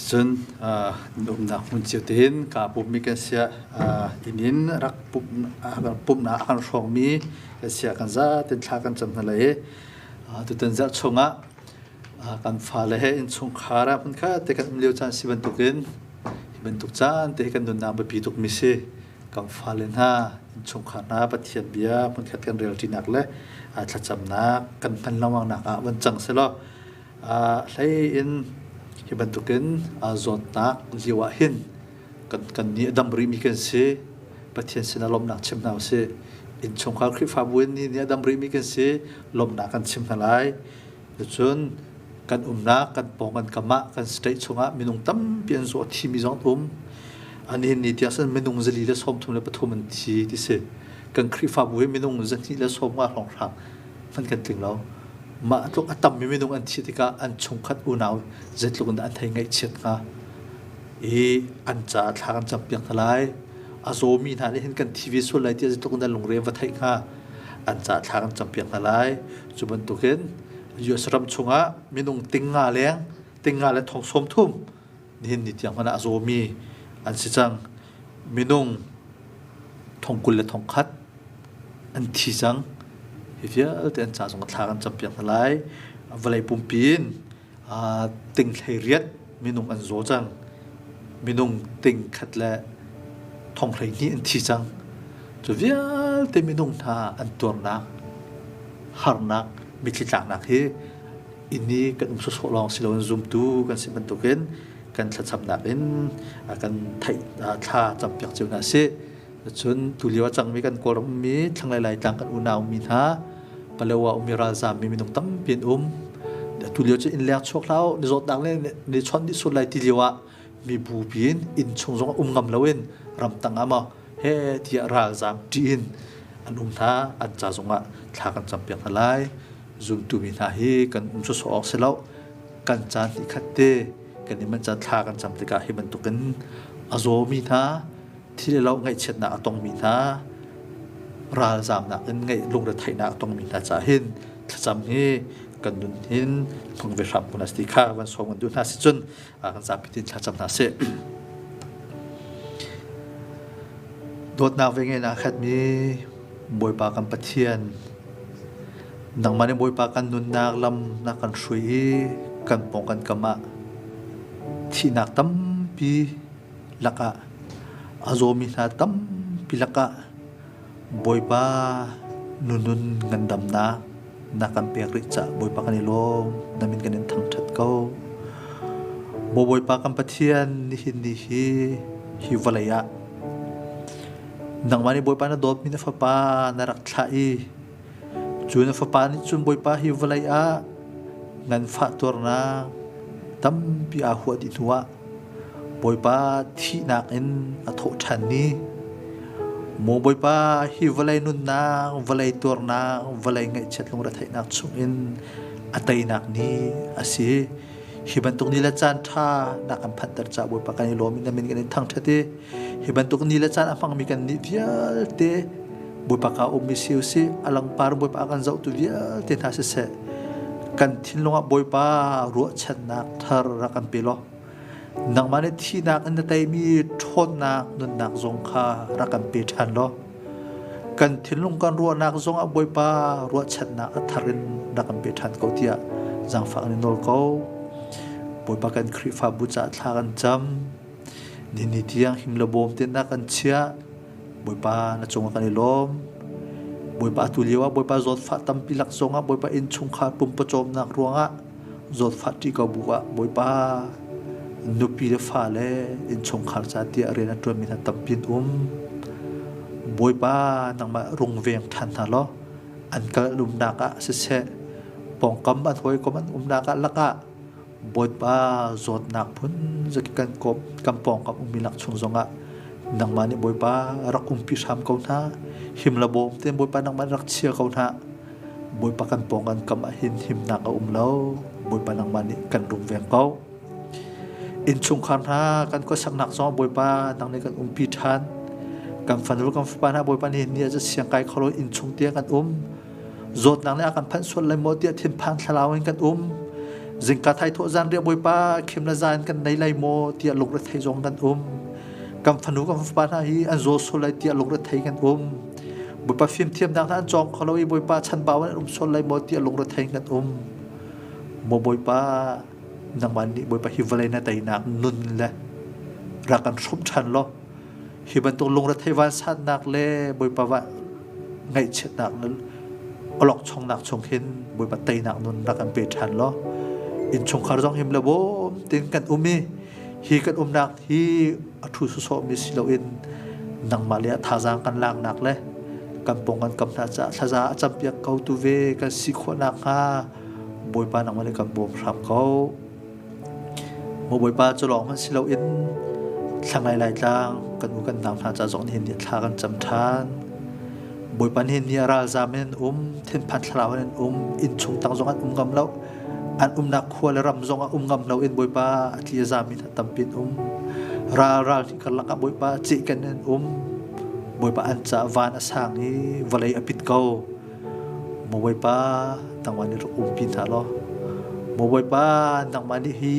Chun num na mun chiu tin ka pup mi kan sia inin rak pup na kan rong mi kan sia kan za tin thla kan cham na le tu tan za chunga kan fa le he in chung khara pun kha te kan leu chan si ban tukin ban tuk chan te kan dun na ba pi tuk mi se kan fa len ha in chung khana pa thian bia pun khat kan rel tinak le thla cham na kan pan lawang na ka ban chang se lo hlei in hi ban tukin zot nak ziwa hin กันนี้ดำริมีกันเสปะเทียนเสนาลมนักเชมนาวเสอินชงคาคริฟาบุญนี่ดำริมีกันเสลมนักกันเชมนาไลจนกันนักกันปองกันกมะกันสเตจชงะมีนุ่งตั้มเปลี่ยนส่วนที่มีสองอันนี้นี่ที่อาศัยมีนุ่งจะลีและสมทุนและปฐมมันทีที่เสกันคริฟาบุญมีนุ่งจะลีและสมว่าหลงทางมันกันถึงแล้วมาทุกอัตมมีนุ่งอันที่ที่กาอันชงคัดอุณาวเจ็ดลูกอันไทยไงเช็ดกาอันจะทางจำเปียงทลายอาโซมีฐานเห็นกันทีวีส่วนไรที่จะต้องได้ลงเรียนวัดไทยค่ะอันจะทางจำเปียงทลายจุบันตุกินอยู่สระมชงะมีนุ่งติงงาเลี้ยงติงงาและทองสมทุ่มนี่นิตยังมันอาโซมีอันสิจังมีนุ่งทองกุลและทองคัดอันที่จังเฮียแต่อันจะส่งทางจำเปียงทลายวันไรปุ่มปีนติงไทยเรียดมีนุ่งอันโซจังมีนุ่งติงขัดและทองไหลนี่อันที่จังจะเวียแต่มีนุ่งท่าอันตัวนักหานักมีที่จากนักเฮอินนี้กันสุดลองสิเราซูมดูกันสิบันตุกันกันชัดชัดนักอินกันไทยท่าจำเปียกเจ้าหน้าเสจนตุลีว่าจังมีกันกอลมีทั้งหลายๆจังกันอุณาวมีท่าปะเลวว่าอุมิราซามีนุ่งตั้มเปลี่ยนตุลีว่าจะอินเลี้ยงชกเล่าในรถดังเลยในช่อนที่สุดเลยตุลีว่ามีบูบินอินชงงงำเลวินรำตังอามาเฮที่ราซามจีนอันท่าอันจ่าสงะทากันจำเปียกอะไรจุมตุมินาฮีกันสุสออกเสแล้วกันจานที่ขัดเตกันนี่มันจะทากันจำติกาให้มันตุกันอาโซมีท่าที่เราไงเช็ดหน้าตรงมีท่าราซามหน้าเงินไงลงระไทยหน้าตรงมีท่าจ่าหินจำให้กันดุนหินทงเวรับบุญสติข้าวันสองวันดุนนาสิจนกันจับพิธีชาจำนาเสโดดนาเวงเงินขัดมีบอยปากันปะเทียนนังมันบอยปากันนุนนาลำนักกันช่วยกันปองกันกะมะที่นักตั้มปีลักะอาโซมีนาตั้มปีลักะบอยปานุนเงินดำนานักการเปียกริจ่าบอยปากันนิลมนามินกันเน้นทั้งชัดเก้าบอยปากันปะเทียนนี่ฮิวลายะนังมันบอยปานาโดดมินาฟปานารักษาจูนฟปานี่จูนบอยปาฮิวลายะงันฟ้าตัวนาตั้มปีอาหัวดินัวบอยปาที่นักเอ็นอัฐชันนี้โมบอยปาฮิวลายนุนนาวัลายตัวนาวัลายไงเช็ดลงระไทยนักสุอินอัตัยนักนี้อาศัยฮิบันตุกนิลจานท่านักอันพันตรจ่าบอยปากันนิโลมินามินกันทั้งชัดเตฮิบันตุกนิลจานอันฟังมีกันนิเวียเตบอยปากาอมิซิวซีอลังปาร์บอยปากันเจ้าตุเวียเตน่าเสะกันทิ้งลงบอยปารัวชันนักทารักันเปโลนังมันที่นักอันใดมีทนนักนุนนักจงขารักันเปทันโลกันทิ้งลงกันรัวนักจงบอยปารัวชันนักทารินรักันเปทันเขาเตียจังฟังนิโนลเขาบอยปากันคริฟาบุจัดทากันจำนิที่ยังหิมละบอมเตนักกันเชียบอยปาณจงกันนิลมบอยปาตุลีว่าบอยปาจดฟ้าตั้มปิลักจงอ่ะบอยปาอินชงขาปุ่มประจอมนักรวงอ่ะจดฟ้าที่กบุกอ่ะบอยปานุปีเลฟ้าเล่อินชงขาจัดที่อารีนัตัวมินาตั้มปินบอยปานังมารงเวียงทันทันล้ออันก็ลุมนักอ่ะเสะปองกำบัดหอยกำบัดนักอ่ะลักอ่ะบอยปาจดนักพุ่นจะกินกบกำปองกับมิลักชงจงอ่ะนังมันบอยปารักพิชามเขาท่าหิมระบบเต็มบอยปานังมันรักเชียเขาท่าบอยปากันปองกันกำหิมนักเล่าบอยปานังมันกันรุมเวียงเขาอินชุงคันท่ากันก็สักหนักซ้อบอยปานังในกันพิชานกันฟันรู้กันฟันหน้าบอยปาเนี่ยจะเสียงไกลเขาอินชุงเตี้ยกันโจดนังในอาการพันส่วนเลยโมเตียเทียนพันทลาวกันจิงกาไทยโทจันเรียบอยปาเข็มละจานกันในไลโมเตียลุกระไทยจงกันกำฟันหูกำฟันให้อันโจโซไลเตียลงรถไทยกันบุปผาฟิล์มเทียมดังนั้นจองเขาเลยบุปผาชันบ่าวนั้นโซไลโมเตียลงรถไทยกันโมบุปผานังมันนี่บุปผาฮิวเลนะแต่นักนุนแหละรักกันสมชันล้อฮิบันตรงลงรถไทยวันสันนักเล่บุปผาว่าไงเช็ดนักนั้นอลอกชงนักชงเห็นบุปผาแต่นักนุนรักกันเปชันล้ออินชงคาร์จองหิมละโบตินกันมี hi kan nak hi athu su so mi si lo in nang malia thazang kan lang nak le kan pongan kam na cha thaza champiak kau tu ve kan si kho nak ha boi pa nang male kan bom ram kau mo boi pa cholong man si lo in thangai lai tlang kan u kan nang tha cha zong hin ni thla kan cham than boi pan hin ni ara zamen then phat thlawen in chung tang zong an gam lo an nak khwal ram zong a gam lo in boi pa ti zamin tampin ra ti kan laka boi pa chi kan en boi pa an cha van asang ni valai apit kau mo boi pa tangwani ro pin tha lo mo boi pa nang mani hi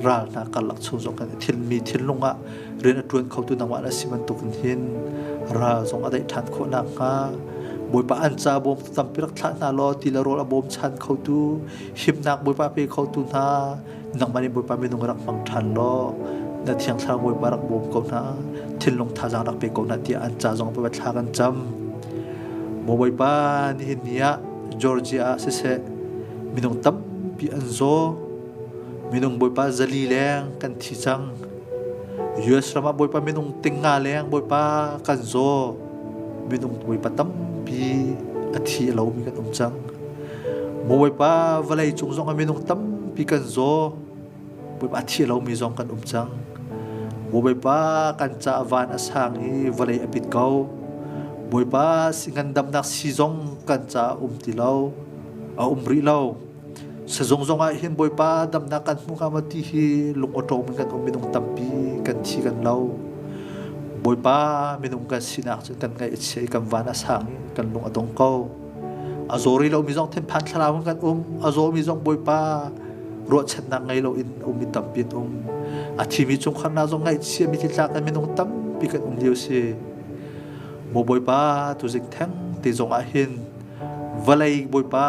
ra na kalak chu zong kan thil mi thil lunga ren atun khau tu nang wa na siman tu kun hin ra zong adai than kho na ka boi pa an cha bom tampirak thla na lo ti la ro a bom chan khau tu him nak boi pa pe khau tu na nang mani boi pa me nung rak mang than lo na thiang thla boi pa rak bom ko na thil long tha jang rak pe ko na ti an cha zong pa thla kan cham mo boi pa ni hin nia Georgia se minung tam pi an zo minung boi pa zali leng kan thi chang US rama boi pa minung tinga leng boi pa kan zo minung boi pa tam pi athi lo mi kan chang mo boi pa valai chung zong minung tam pi kan zo boi pa athi lo mi zong kan chang mo boi pa kan cha van asang hi valai apit kau boi pa singan dam nak si zong kan cha ti lo a ri lo sa zong zong a hin boi pa dam na kan mu ka ma ti hi lung auto min kan minung tampi kan thi kan lo boi pa minung kan sinak chen kan ngai che kan wana sang kan lung atong ko azori lo mi zong then phan thalaw kan azo mi zong boi pa ro chen na ngai lo in mi tampi a thi mi chung khan na zong ngai che mi ti tla kan minung tampi kan liu se mo boi pa tu zik thang ti zong a hin valai boi pa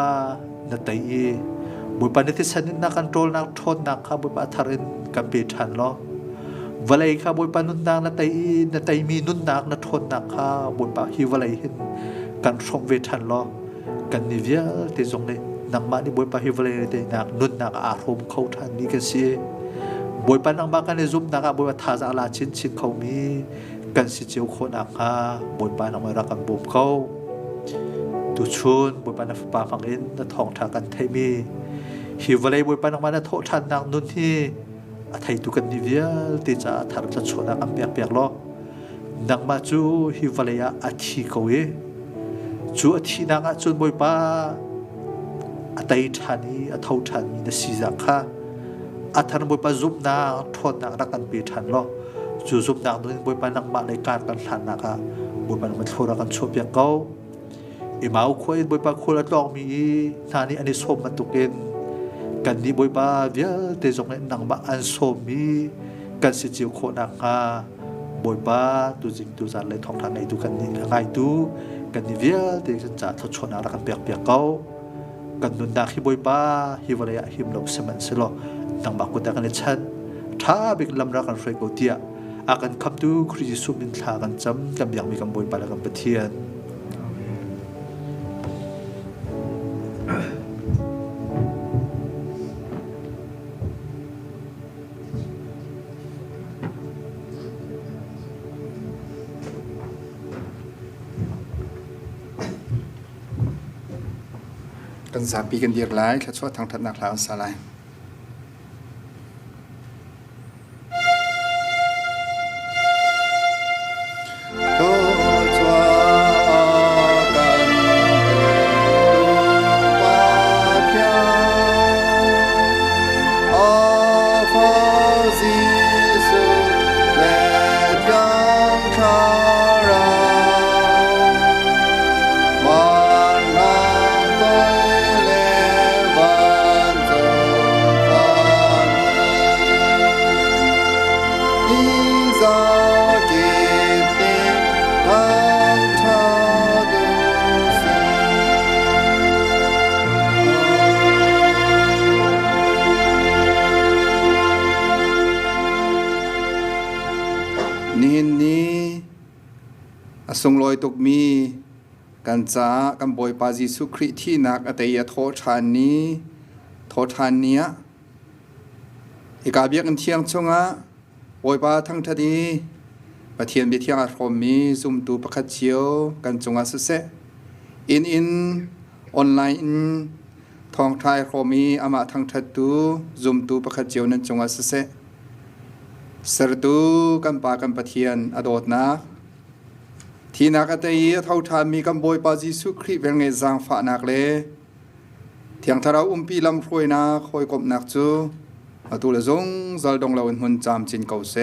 na tai boi pa ni ti sanin na control na thon na kha boi pa tharin kan pe than lo valai kha boi pa nun na tai mi nun na thon na kha boi pa hi valai hin kan som ve than lo kan ni via ti zong le nang ma ni boi pa hi valai te nak nun na a rom khau than ni ka si boi pa nang ba kan ni zum na ka boi pa tha za la chin khau mi kan si chiu kho na kha boi pa nang ma ra kan bom khau tu chun boi pa na pa phang in na thong tha kan thai mi hi valai boi pa nang ma na tho than nak nun hi a thai tu kan ni via ti cha thar cha chona kam pek lo nang ma chu hi valai a thi ko e chu a thi na nga chun boi pa a tai thani a thau thani na si za kha a than boi pa zup na thon na ra kan pe than lo chu zup na nun boi pa nang ma lai kan than na ka boi pa ma thora kan chho pek ko e mau khoi boi pa khola tong mi thani ani som ma tuken kan ni boi pa via te zong nang ba an som mi kan si chiu kho na ka boi pa tu jing tu zan lai thong than nei tu kan ni ngai tu kan ni via te cha tho chona ra kan pek ko kan nun da khi boi pa hi valaya him lo seman selo nang ba ko ta kan chan tha bik lam ra kan frei ko tia akan kham tu khri su min thla kan cham kam yang mi kam boi pa la kan pathian
kan sapi kan dir lai kha chwa thang that nak la sa lai sung loi tuk mi kan cha kan boi pa Jesu Christ thi nak atei tho than ni tho than nia อีกาเบียกันเที่ยงชงอ่ะโอยปาทั้งทัดีประเทียนเบียเที่ยงอาคมมีซุ่มตูประคัดเชียวกันจงอาสุเสอินออนไลน์ทองไทยโคมีอามาทั้งทัดตูซุ่มตูประคัดเชียวนั้นจงอาสุเสสรตูกันปากันประเทียนอดอดนักที่นักเตยเท่าทานมีกันบอยปาจิสุครีเวงเงจางฝานักเลเที่ยงทาราปีลำพวยนักคอยกบนักจูอตุลซงจัลดงลาวินหุนจามจินเกาเซ